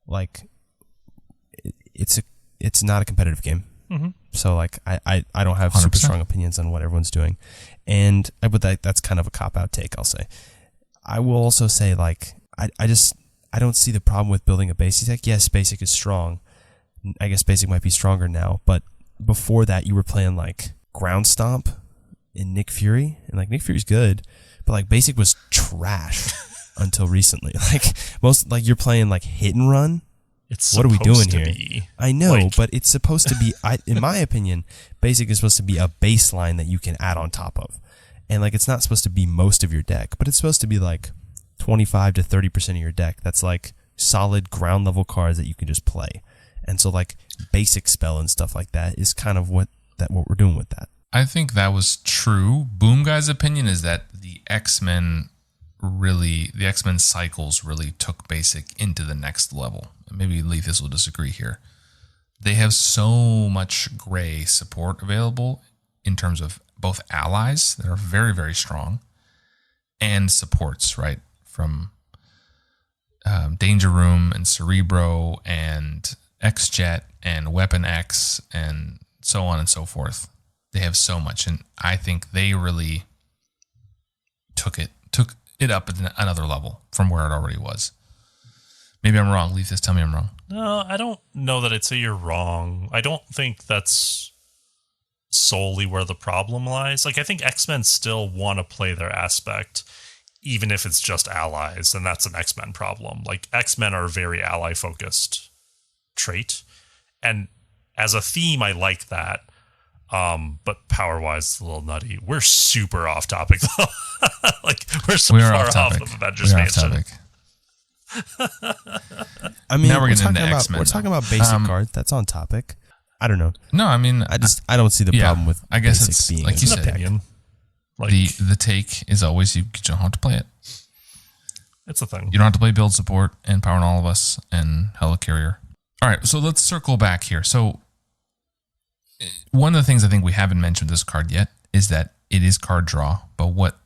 Speaker 3: like, it's not a competitive game. So, like, I don't have 100%. Super strong opinions on what everyone's doing. And that's kind of a cop-out take, I'll say. I will also say, like, I don't see the problem with building a basic deck. Yes, basic is strong. I guess basic might be stronger now, but before that you were playing like Ground Stomp and Nick Fury, and like Nick Fury's good, but like basic was trash until recently. Like you're playing like Hit and Run
Speaker 2: It's
Speaker 3: what are we doing
Speaker 2: supposed to
Speaker 3: here?
Speaker 2: be.
Speaker 3: I know,
Speaker 2: Like-
Speaker 3: but it's supposed to be, in my opinion, basic is supposed to be a baseline that you can add on top of. And like, it's not supposed to be most of your deck, but it's supposed to be like 25 to 30% of your deck. That's like solid ground level cards that you can just play. And so like basic spell and stuff like that is kind of what we're doing with that.
Speaker 1: I think that was true. Boom Guy's opinion is that the X-Men cycles really took basic into the next level. Maybe Leithis will disagree here. They have so much gray support available in terms of both allies that are very, very strong and supports, right? From Danger Room and Cerebro and X-Jet and Weapon X and so on and so forth. They have so much, and I think they really took it up at another level from where it already was. Maybe I'm wrong. Leithis, tell me I'm wrong.
Speaker 2: No, I don't know that I'd say you're wrong. I don't think that's solely where the problem lies. Like, I think X-Men still want to play their aspect, even if it's just allies, and that's an X-Men problem. Like, X-Men are a very ally-focused trait, and as a theme, I like that. But power-wise, it's a little nutty. We're super off topic, though. Like, we're so far off of Avengers Mansion.
Speaker 3: I mean,
Speaker 1: Now we're
Speaker 3: we're
Speaker 1: getting
Speaker 3: talking
Speaker 1: into
Speaker 3: about
Speaker 1: X-Men
Speaker 3: we're
Speaker 1: now.
Speaker 3: talking about basic cards. That's on topic. I don't know.
Speaker 1: No, I mean,
Speaker 3: I don't see the problem with.
Speaker 1: I guess
Speaker 3: basic
Speaker 1: it's
Speaker 3: being
Speaker 1: like
Speaker 3: a
Speaker 1: you
Speaker 2: An
Speaker 1: said.
Speaker 2: opinion. Like,
Speaker 1: The take is always you don't have to play it.
Speaker 2: it's a thing.
Speaker 1: You don't have to play build support and Power on All of Us and Helicarrier. All right, so let's circle back here. So one of the things I think we haven't mentioned this card yet is that it is card draw, but what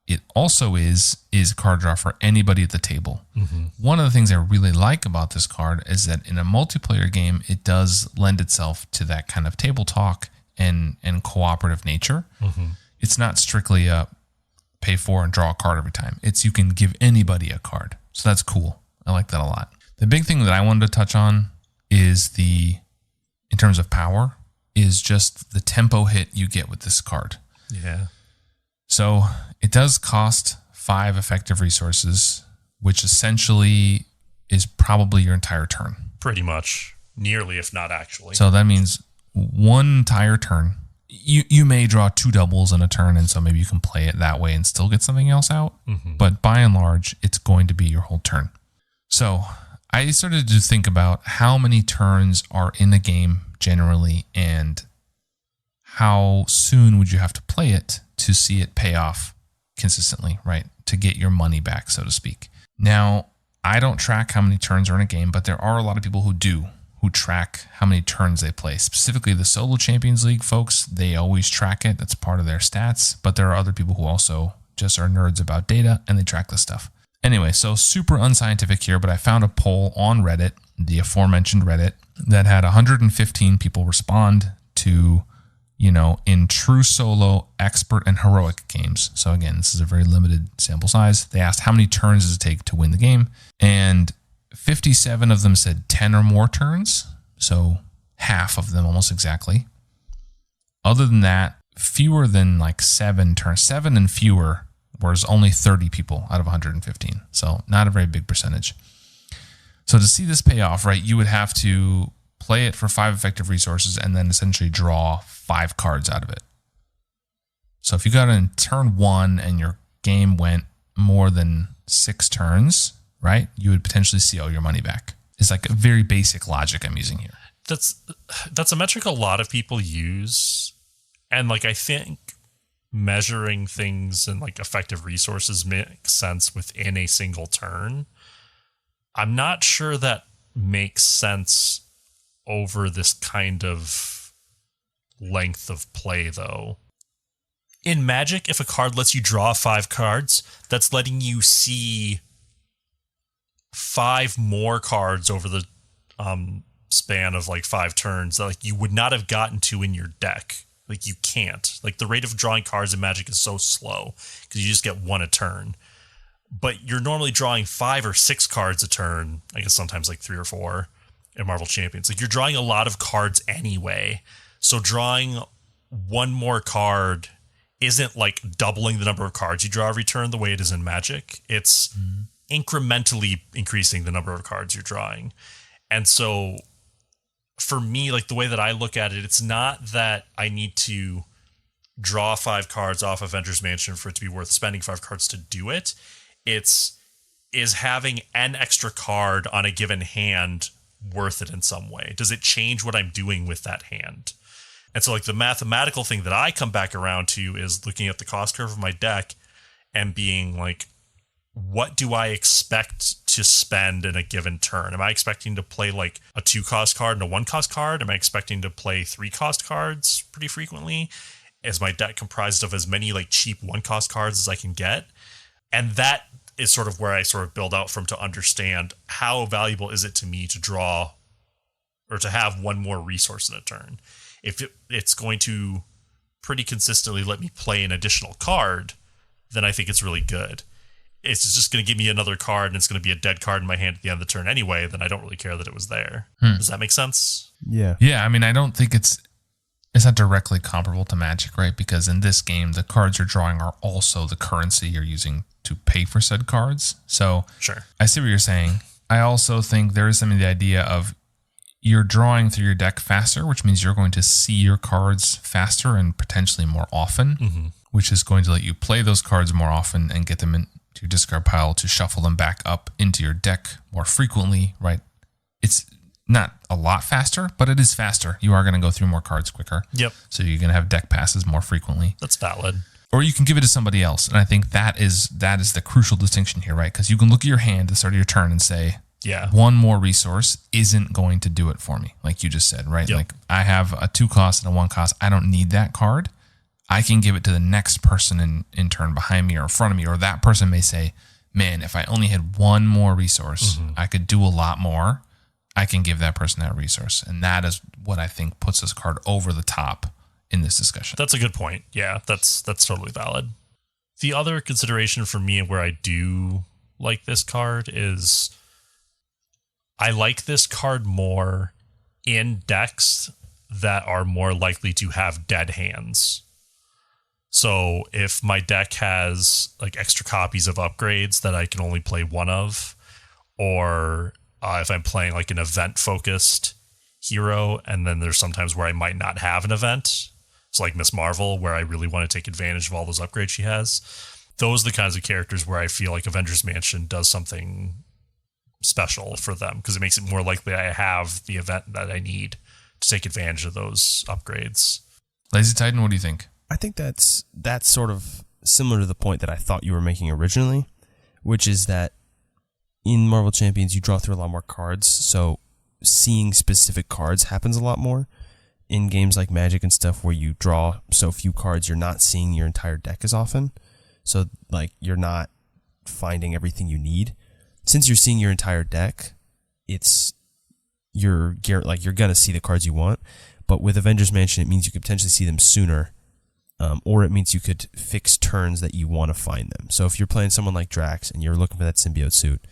Speaker 1: it also is card draw for anybody at the table.
Speaker 2: Mm-hmm.
Speaker 1: One of the things I really like about this card is that in a multiplayer game, it does lend itself to that kind of table talk and cooperative nature.
Speaker 2: Mm-hmm.
Speaker 1: It's not strictly a pay for and draw a card every time. It's you can give anybody a card. So that's cool. I like that a lot. The big thing that I wanted to touch on is in terms of power, is just the tempo hit you get with this card.
Speaker 2: Yeah.
Speaker 1: So it does cost 5 effective resources, which essentially is probably your entire turn.
Speaker 2: Pretty much. Nearly, if not actually.
Speaker 1: So that means one entire turn. You may draw 2 doubles in a turn, and so maybe you can play it that way and still get something else out.
Speaker 2: Mm-hmm.
Speaker 1: But by and large, it's going to be your whole turn. So I started to think about how many turns are in the game generally, and how soon would you have to play it to see it pay off consistently, right? To get your money back, so to speak. Now, I don't track how many turns are in a game, but there are a lot of people who do, who track how many turns they play. Specifically, the Solo Champions League folks, they always track it. That's part of their stats. But there are other people who also just are nerds about data, and they track this stuff. Anyway, so super unscientific here, but I found a poll on Reddit, the aforementioned Reddit, that had 115 people respond to, in true solo, expert, and heroic games. So again, this is a very limited sample size. They asked how many turns does it take to win the game, and 57 of them said 10 or more turns, so half of them almost exactly. Other than that, fewer than like 7 turns, 7 and fewer, was only 30 people out of 115, so not a very big percentage. So to see this pay off, right, you would have to play it for 5 effective resources and then essentially draw 5 cards out of it. So if you got in turn 1 and your game went more than 6 turns, right, you would potentially see all your money back. It's like a very basic logic I'm using here.
Speaker 2: That's a metric a lot of people use, and like I think measuring things and like effective resources makes sense within a single turn. I'm not sure that makes sense over this kind of length of play, though. In Magic, if a card lets you draw 5 cards, that's letting you see 5 more cards over the span of like 5 turns that like you would not have gotten to in your deck. Like you can't. Like the rate of drawing cards in Magic is so slow because you just get 1 a turn. But you're normally drawing 5 or 6 cards a turn. I guess sometimes like 3 or 4 in Marvel Champions. Like you're drawing a lot of cards anyway. So drawing 1 more card isn't like doubling the number of cards you draw every turn the way it is in Magic. It's incrementally increasing the number of cards you're drawing. And so for me, like the way that I look at it, it's not that I need to draw 5 cards off Avengers Mansion for it to be worth spending 5 cards to do it. Is having an extra card on a given hand worth it in some way? Does it change what I'm doing with that hand? And so like the mathematical thing that I come back around to is looking at the cost curve of my deck and being like, what do I expect to spend in a given turn? Am I expecting to play like a 2-cost card and a 1-cost card? Am I expecting to play 3-cost cards pretty frequently? Is my deck comprised of as many like cheap 1-cost cards as I can get? And that is sort of where I sort of build out from to understand how valuable is it to me to draw or to have one more resource in a turn. If it's going to pretty consistently let me play an additional card, then I think it's really good. It's just going to give me another card and it's going to be a dead card in my hand at the end of the turn anyway, then I don't really care that it was there. Does that make sense?
Speaker 3: Yeah.
Speaker 1: Yeah, I mean, I don't think it's not directly comparable to Magic, right? Because in this game, the cards you're drawing are also the currency you're using to pay for said cards. So
Speaker 2: sure,
Speaker 1: I see what you're saying. I also think there is some of the idea of you're drawing through your deck faster, which means you're going to see your cards faster and potentially more often, which is going to let you play those cards more often and get them into your discard pile to shuffle them back up into your deck more frequently, right? It's not a lot faster, but it is faster. You are going to go through more cards quicker.
Speaker 2: Yep.
Speaker 1: So you're going to have deck passes more frequently.
Speaker 2: That's valid.
Speaker 1: Or you can give it to somebody else. And I think that is the crucial distinction here, right? Because you can look at your hand at the start of your turn and say,
Speaker 2: yeah,
Speaker 1: one more resource isn't going to do it for me, like you just said, right?
Speaker 2: Yep.
Speaker 1: Like I have a 2-cost and a 1-cost. I don't need that card. I can give it to the next person in turn behind me or in front of me, or that person may say, man, if I only had one more resource, I could do a lot more. I can give that person that resource. And that is what I think puts this card over the top in this discussion.
Speaker 2: That's a good point. Yeah, that's totally valid. The other consideration for me where I do like this card is I like this card more in decks that are more likely to have dead hands. So if my deck has like extra copies of upgrades that I can only play one of, or if I'm playing like an event-focused hero, and then there's sometimes where I might not have an event, so like Miss Marvel, where I really want to take advantage of all those upgrades she has. Those are the kinds of characters where I feel like Avengers Mansion does something special for them, because it makes it more likely I have the event that I need to take advantage of those upgrades.
Speaker 1: Lazy Titan, what do you think?
Speaker 3: I think that's sort of similar to the point that I thought you were making originally, which is that in Marvel Champions, you draw through a lot more cards, so seeing specific cards happens a lot more. In games like Magic and stuff where you draw so few cards, you're not seeing your entire deck as often. So, like, you're not finding everything you need. Since you're seeing your entire deck, you're gonna see the cards you want. But with Avengers Mansion, it means you could potentially see them sooner, or it means you could fix turns that you want to find them. So if you're playing someone like Drax and you're looking for that symbiote suit,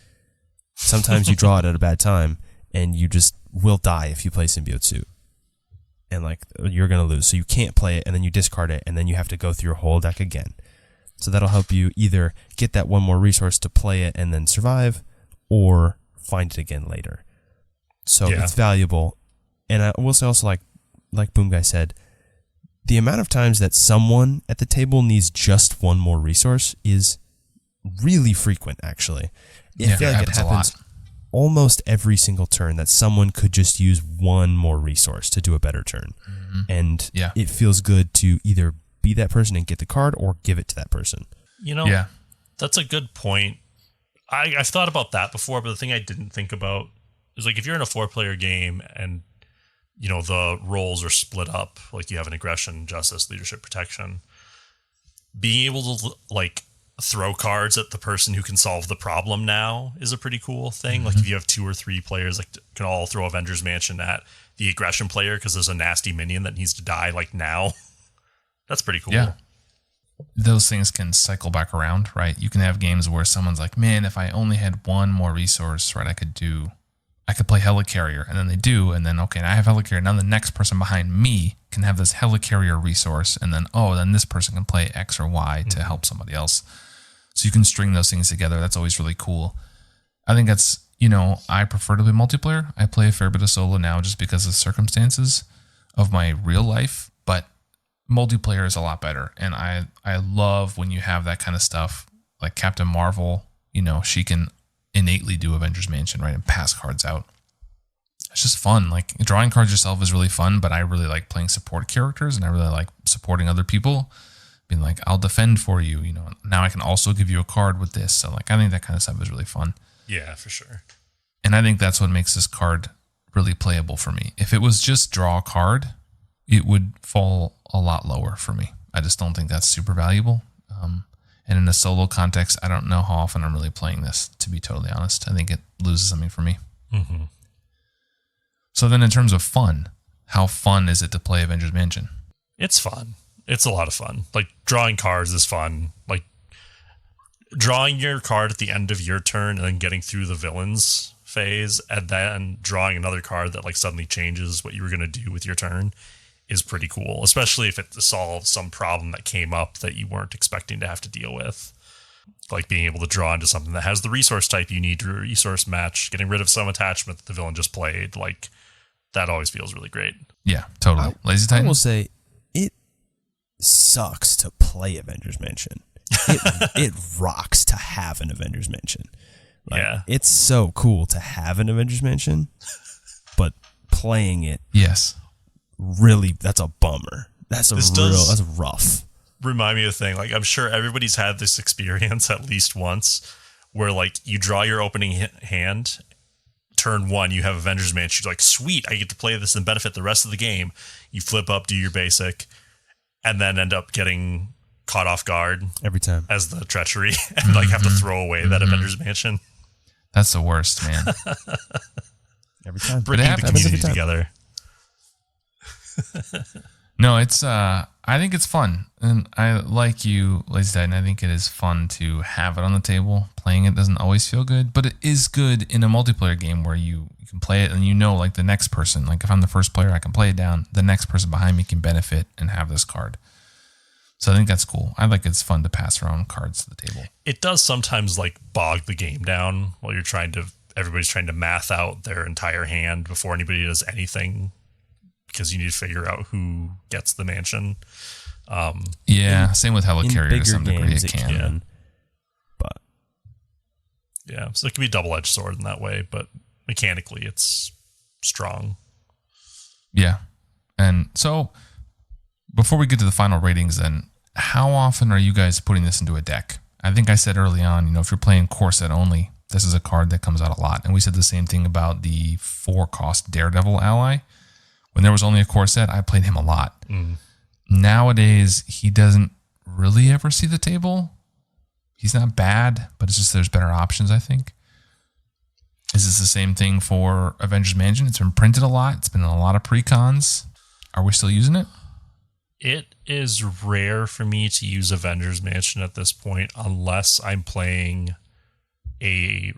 Speaker 3: sometimes you draw it at a bad time, and you just will die if you play symbiote suit. And like you're gonna lose, so you can't play it, and then you discard it, and then you have to go through your whole deck again. So that'll help you either get that one more resource to play it and then survive, or find it again later. So It's valuable. And I will say also, like Boom Guy said, the amount of times that someone at the table needs just one more resource is really frequent, actually. I feel like it happens almost every single turn that someone could just use one more resource to do a better turn. And it feels good to either be that person and get the card or give it to that person.
Speaker 2: You know, that's a good point. I've thought about that before, but the thing I didn't think about is like if you're in a 4-player game and you know the roles are split up, like you have an aggression, justice, leadership, protection, being able to like throw cards at the person who can solve the problem now is a pretty cool thing. Like if you have 2 or 3 players that can all throw Avengers Mansion at the aggression player because there's a nasty minion that needs to die like now. That's pretty cool.
Speaker 1: Yeah. Those things can cycle back around, right? You can have games where someone's like, man, if I only had one more resource, right, I could play Helicarrier, and then they do, and then, okay, I have Helicarrier. Now the next person behind me can have this Helicarrier resource, and then, then this person can play X or Y to help somebody else. So you can string those things together. That's always really cool. I think that's, I prefer to play multiplayer. I play a fair bit of solo now just because of the circumstances of my real life, but multiplayer is a lot better. And I love when you have that kind of stuff, like Captain Marvel, she can innately do Avengers Mansion, right? And pass cards out. It's just fun. Like drawing cards yourself is really fun, but I really like playing support characters and I really like supporting other people. Being like, I'll defend for you, now I can also give you a card with this. So like, I think that kind of stuff is really fun.
Speaker 2: Yeah, for sure.
Speaker 1: And I think that's what makes this card really playable for me. If it was just draw a card, it would fall a lot lower for me. I just don't think that's super valuable. And in a solo context, I don't know how often I'm really playing this, to be totally honest. I think it loses something for me.
Speaker 2: Mm-hmm.
Speaker 1: So then in terms of fun, how fun is it to play Avengers Mansion?
Speaker 2: It's fun. It's a lot of fun. Like drawing cards is fun. Like drawing your card at the end of your turn and then getting through the villains phase and then drawing another card that like suddenly changes what you were going to do with your turn is pretty cool, especially if it solves some problem that came up that you weren't expecting to have to deal with. Like being able to draw into something that has the resource type you need to resource match, getting rid of some attachment that the villain just played. Like that always feels really great.
Speaker 1: Yeah, totally. Lazy Titan?
Speaker 3: I will say it sucks to play Avengers Mansion. It rocks to have an Avengers Mansion. Like,
Speaker 2: yeah.
Speaker 3: It's so cool to have an Avengers Mansion, but playing it,
Speaker 1: yes,
Speaker 3: really, that's a bummer. That's rough.
Speaker 2: Remind me of a thing. Like I'm sure everybody's had this experience at least once where like you draw your opening hand, turn one, you have Avengers Mansion. You're like, sweet, I get to play this and benefit the rest of the game. You flip up, do your basic, and then end up getting caught off guard
Speaker 3: every time
Speaker 2: as the treachery and like have to throw away that Avengers Mansion.
Speaker 1: That's the worst, man.
Speaker 3: Every time.
Speaker 2: Bringing the community together.
Speaker 1: No, it's I think it's fun, and I like you, Lazy Titan. I think it is fun to have it on the table. Playing it doesn't always feel good, but it is good in a multiplayer game where you can play it and like the next person. Like if I'm the first player, I can play it down. The next person behind me can benefit and have this card. So I think that's cool. I like it's fun to pass around cards to the table.
Speaker 2: It does sometimes like bog the game down while everybody's trying to math out their entire hand before anybody does anything, because you need to figure out who gets the mansion.
Speaker 1: Same with Helicarrier to some degree. It can.
Speaker 2: Yeah.
Speaker 3: But
Speaker 2: yeah, so it can be a double-edged sword in that way, but mechanically it's strong.
Speaker 1: Yeah. And so before we get to the final ratings then, how often are you guys putting this into a deck? I think I said early on, if you're playing core set only, this is a card that comes out a lot. And we said the same thing about the 4-cost Daredevil ally. When there was only a core set, I played him a lot.
Speaker 2: Mm.
Speaker 1: Nowadays, he doesn't really ever see the table. He's not bad, but it's just there's better options, I think. Is this the same thing for Avengers Mansion? It's been printed a lot. It's been in a lot of pre-cons. Are we still using it?
Speaker 2: It is rare for me to use Avengers Mansion at this point unless I'm playing a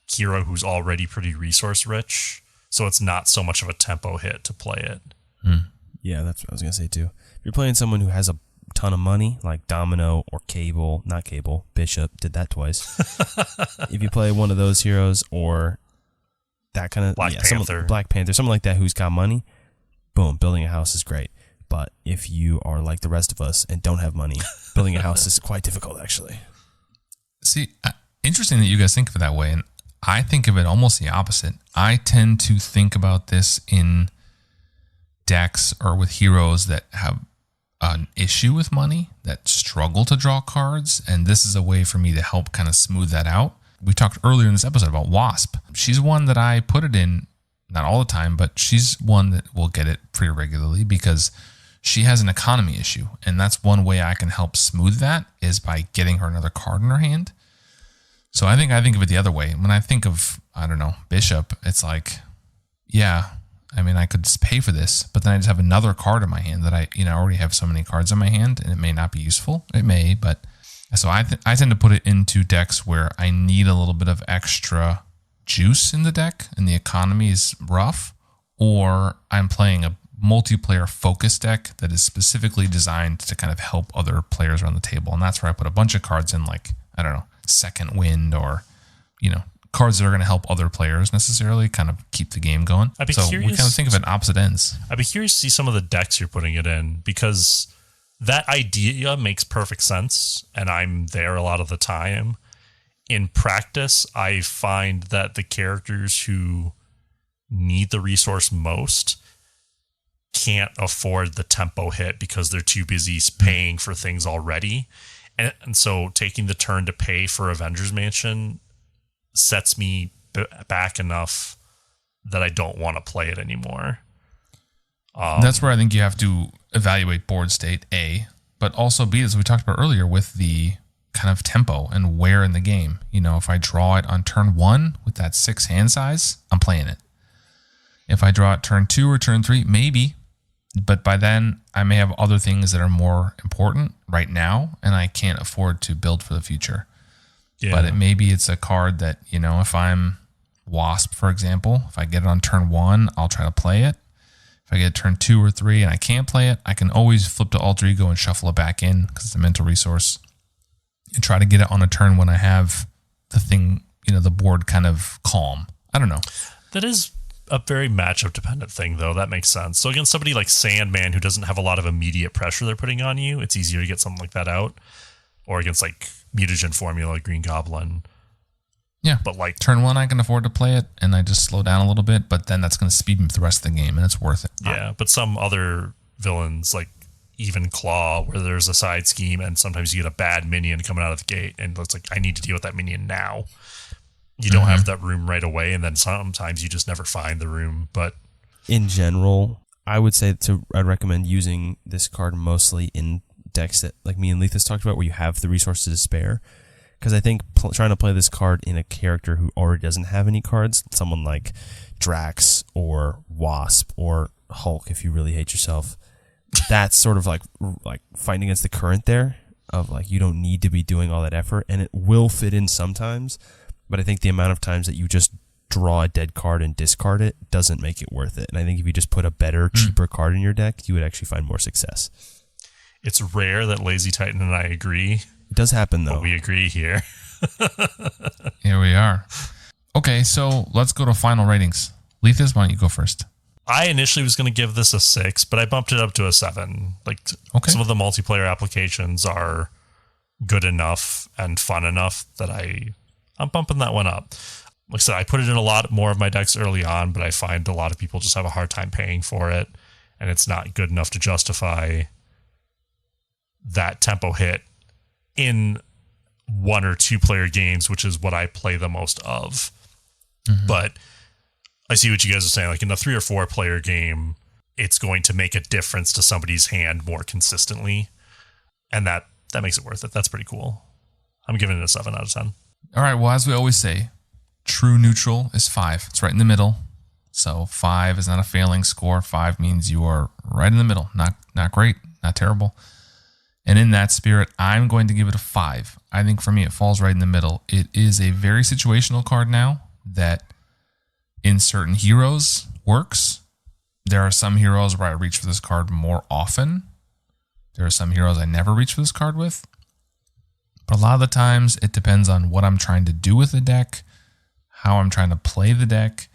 Speaker 2: hero who's already pretty resource rich. So it's not so much of a tempo hit to play it.
Speaker 3: Yeah, that's what I was going to say too. If you're playing someone who has a ton of money, like Domino or Bishop did that twice. If you play one of those heroes or that kind of
Speaker 2: Black Panther,
Speaker 3: someone like that who's got money, boom, building a house is great. But if you are like the rest of us and don't have money, building a house is quite difficult, actually.
Speaker 1: See, interesting that you guys think of it that way. And I think of it almost the opposite. I tend to think about this in decks or with heroes that have an issue with money, that struggle to draw cards. And this is a way for me to help kind of smooth that out. We talked earlier in this episode about Wasp. She's one that I put it in, not all the time, but she's one that will get it pretty regularly because she has an economy issue. And that's one way I can help smooth that is by getting her another card in her hand. So I think of it the other way. When I think of, Bishop, it's like, yeah, I could just pay for this, but then I just have another card in my hand that I already have so many cards in my hand and it may not be useful. It may, but so I tend to put it into decks where I need a little bit of extra juice in the deck and the economy is rough, or I'm playing a multiplayer focus deck that is specifically designed to kind of help other players around the table. And that's where I put a bunch of cards in, like, Second Wind or, cards that are going to help other players necessarily kind of keep the game going.
Speaker 2: I'd be
Speaker 1: so
Speaker 2: curious,
Speaker 1: we kind of think of it opposite ends.
Speaker 2: I'd be curious to see some of the decks you're putting it in, because that idea makes perfect sense, and I'm there a lot of the time. In practice, I find that the characters who need the resource most can't afford the tempo hit because they're too busy paying for things already. And so taking the turn to pay for Avengers Mansion sets me back enough that I don't want to play it anymore.
Speaker 1: That's where I think you have to evaluate board state, A, but also B, as we talked about earlier, with the kind of tempo and where in the game. You know, if I draw it on turn 1 with that 6 hand size, I'm playing it. If I draw it turn 2 or turn 3, maybe. But by then, I may have other things that are more important right now, and I can't afford to build for the future. Yeah. But maybe it's a card that, you know, if I'm Wasp, for example, if I get it on turn 1, I'll try to play it. If I get turn 2 or 3 and I can't play it, I can always flip to Alter Ego and shuffle it back in because it's a mental resource and try to get it on a turn when I have the thing, you know, the board kind of calm. I don't know.
Speaker 2: That is a very matchup dependent thing, though. That makes sense. So against somebody like Sandman, who doesn't have a lot of immediate pressure they're putting on you, it's easier to get something like that out. Or against like Mutagen Formula, Green Goblin.
Speaker 1: Yeah,
Speaker 2: but like
Speaker 1: turn 1, I can afford to play it, and I just slow down a little bit, but then that's going to speed me the rest of the game, and it's worth it.
Speaker 2: Yeah, but some other villains, like even Claw, where there's a side scheme, and sometimes you get a bad minion coming out of the gate, and it's like, I need to deal with that minion now. You don't have that room right away, and then sometimes you just never find the room. But
Speaker 3: in general, I would say I'd recommend using this card mostly in decks that, like me and Lethus talked about, where you have the resource to spare. Because I think trying to play this card in a character who already doesn't have any cards, someone like Drax or Wasp or Hulk, if you really hate yourself, that's sort of like fighting against the current there of like, you don't need to be doing all that effort, and it will fit in sometimes. But I think the amount of times that you just draw a dead card and discard it doesn't make it worth it. And I think if you just put a better, cheaper card in your deck, you would actually find more success.
Speaker 2: It's rare that Lazy Titan and I agree.
Speaker 3: It does happen, though.
Speaker 2: But we agree here.
Speaker 1: Here we are. Okay, so let's go to final ratings. Lethus, why don't you go first?
Speaker 2: I initially was going to give this a 6, but I bumped it up to a 7. Like, some of the multiplayer applications are good enough and fun enough that I'm bumping that one up. Like I said, I put it in a lot more of my decks early on, but I find a lot of people just have a hard time paying for it, and it's not good enough to justify that tempo hit in 1 or 2 player games, which is what I play the most of. But I see what you guys are saying. Like in a 3 or 4 player game, it's going to make a difference to somebody's hand more consistently, and that makes it worth it. That's pretty cool. I'm giving it a 7 out of 10.
Speaker 1: All right, well, as we always say, true neutral is 5. It's right in the middle. So 5 is not a failing score. 5 means you are right in the middle. Not great, not terrible. And in that spirit, I'm going to give it a 5. I think for me, it falls right in the middle. It is a very situational card now that in certain heroes works. There are some heroes where I reach for this card more often. There are some heroes I never reach for this card with. But a lot of the times, it depends on what I'm trying to do with the deck, how I'm trying to play the deck,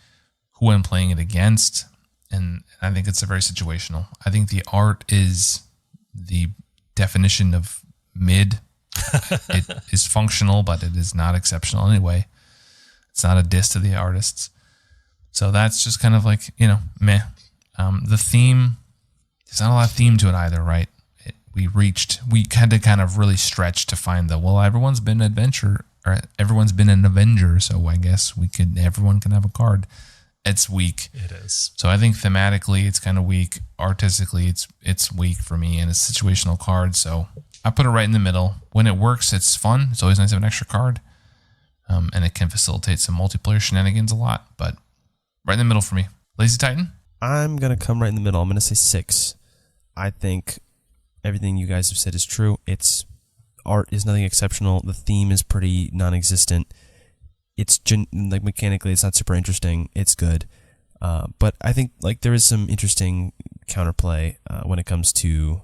Speaker 1: who I'm playing it against, and I think it's a very situational. I think the art is the definition of mid. It is functional, but it is not exceptional anyway. It's not a diss to the artists. So that's just kind of like, meh. The theme, there's not a lot of theme to it either, right? We had to kind of really stretch to find everyone's been an adventure, or everyone's been an Avenger, so I guess everyone can have a card. It's weak.
Speaker 2: It is.
Speaker 1: So I think thematically it's kind of weak. Artistically it's weak for me, and it's a situational card, so I put it right in the middle. When it works, it's fun. It's always nice to have an extra card, and it can facilitate some multiplayer shenanigans a lot, but right in the middle for me. Lazy Titan?
Speaker 3: I'm going to come right in the middle. I'm going to say 6. I think everything you guys have said is true. Its art is nothing exceptional. The theme is pretty non-existent. It's mechanically, it's not super interesting. It's good, but I think there is some interesting counterplay when it comes to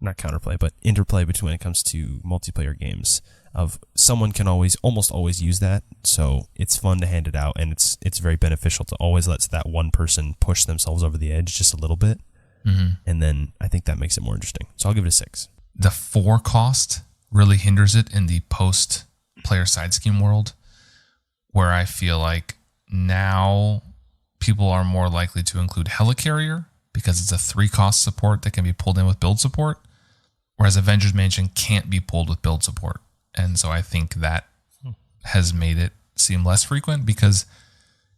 Speaker 3: not counterplay, but interplay between when it comes to multiplayer games. Of someone can almost always use that, so it's fun to hand it out, and it's very beneficial to always let that one person push themselves over the edge just a little bit, and then I think that makes it more interesting. So I'll give it a 6.
Speaker 1: The 4 cost really hinders it in the post-player side scheme world, where I feel like now people are more likely to include Helicarrier because it's a 3 cost support that can be pulled in with build support, whereas Avengers Mansion can't be pulled with build support. And so I think that has made it seem less frequent because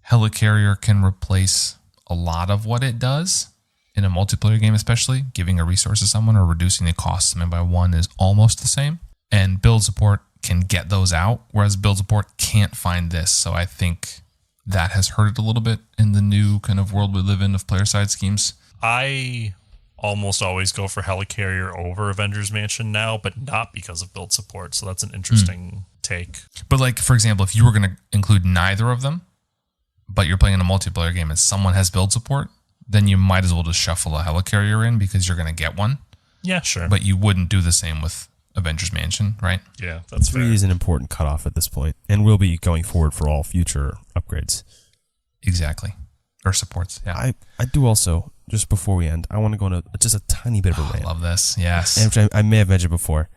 Speaker 1: Helicarrier can replace a lot of what it does in a multiplayer game, especially giving a resource to someone or reducing the cost of something by 1 is almost the same. And build support can get those out, whereas build support can't find this. So I think that has hurt it a little bit in the new kind of world we live in of player side schemes.
Speaker 2: I almost always go for Helicarrier over Avengers Mansion now, but not because of build support. So that's an interesting take.
Speaker 1: But like, for example, if you were going to include neither of them, but you're playing in a multiplayer game and someone has build support, then you might as well just shuffle a Helicarrier in because you're going to get one.
Speaker 2: Yeah, sure.
Speaker 1: But you wouldn't do the same with Avengers Mansion, right?
Speaker 2: Yeah, that's
Speaker 3: 3
Speaker 2: fair.
Speaker 3: is an important cutoff at this point, and will be going forward for all future upgrades.
Speaker 1: Exactly. Or supports, yeah.
Speaker 3: I do also, just before we end, I want to go into just a tiny bit of a rant.
Speaker 1: I love this, yes.
Speaker 3: And which I may have mentioned before.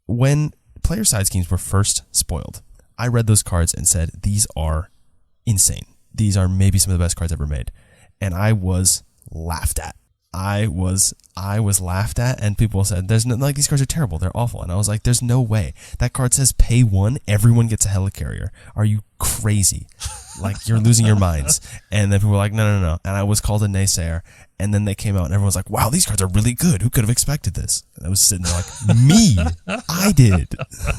Speaker 3: When player side schemes were first spoiled, I read those cards and said, these are insane. These are maybe some of the best cards ever made. And I was laughed at. I was laughed at, and people said, "There's no, like, these cards are terrible. They're awful." And I was like, "There's no way. That card says pay 1, everyone gets a Helicarrier. Are you crazy? Like, you're losing your minds." And then people were like, "No." And I was called a naysayer. And then they came out, and everyone was like, "Wow, these cards are really good. Who could have expected this?" And I was sitting there like, "Me, I did."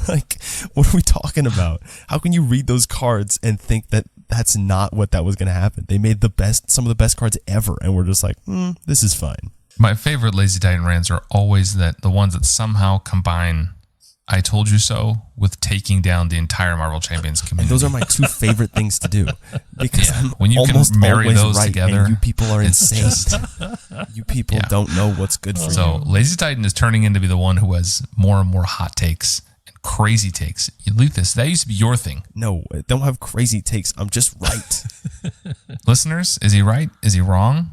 Speaker 3: Like, what are we talking about? How can you read those cards and think that that's not what that was going to happen? They made some of the best cards ever, and we're just like, this is fine.
Speaker 1: My favorite Lazy Titan rants are always the ones that somehow combine "I told you so" with taking down the entire Marvel Champions community.
Speaker 3: And those are my 2 favorite things to do, because I'm
Speaker 1: when you
Speaker 3: almost
Speaker 1: can marry
Speaker 3: always
Speaker 1: those
Speaker 3: right,
Speaker 1: together,
Speaker 3: and you people are insane.
Speaker 1: just-
Speaker 3: You people don't know what's good for
Speaker 1: So
Speaker 3: you.
Speaker 1: Lazy Titan is turning into be the one who has more and more hot takes and crazy takes. You leave this. That used to be your thing.
Speaker 3: No, I don't have crazy takes. I'm just right.
Speaker 1: Listeners, is he right? Is he wrong?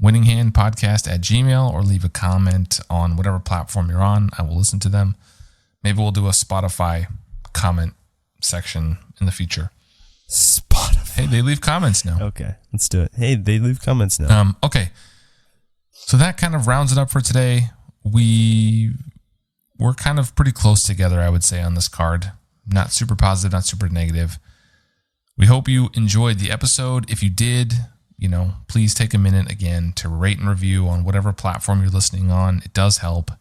Speaker 1: winninghandpodcast@gmail.com, or leave a comment on whatever platform you're on. I will listen to them. Maybe we'll do a Spotify comment section in the future.
Speaker 3: Spotify.
Speaker 1: Hey, they leave comments now.
Speaker 3: Okay, let's do it. Hey, they leave comments now.
Speaker 1: Okay. So that kind of rounds it up for today. We're kind of pretty close together, I would say, on this card. Not super positive, not super negative. We hope you enjoyed the episode. If you did, please take a minute again to rate and review on whatever platform you're listening on. It does help.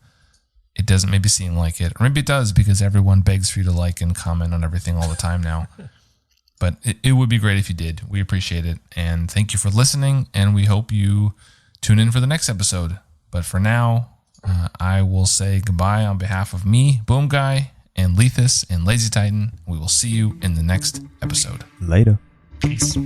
Speaker 1: It doesn't maybe seem like it, or maybe it does because everyone begs for you to like and comment on everything all the time now. But it would be great if you did. We appreciate it. And thank you for listening. And we hope you tune in for the next episode. But for now, I will say goodbye on behalf of me, Boom Guy, and Lethus and Lazy Titan. We will see you in the next episode.
Speaker 3: Later.
Speaker 2: Peace.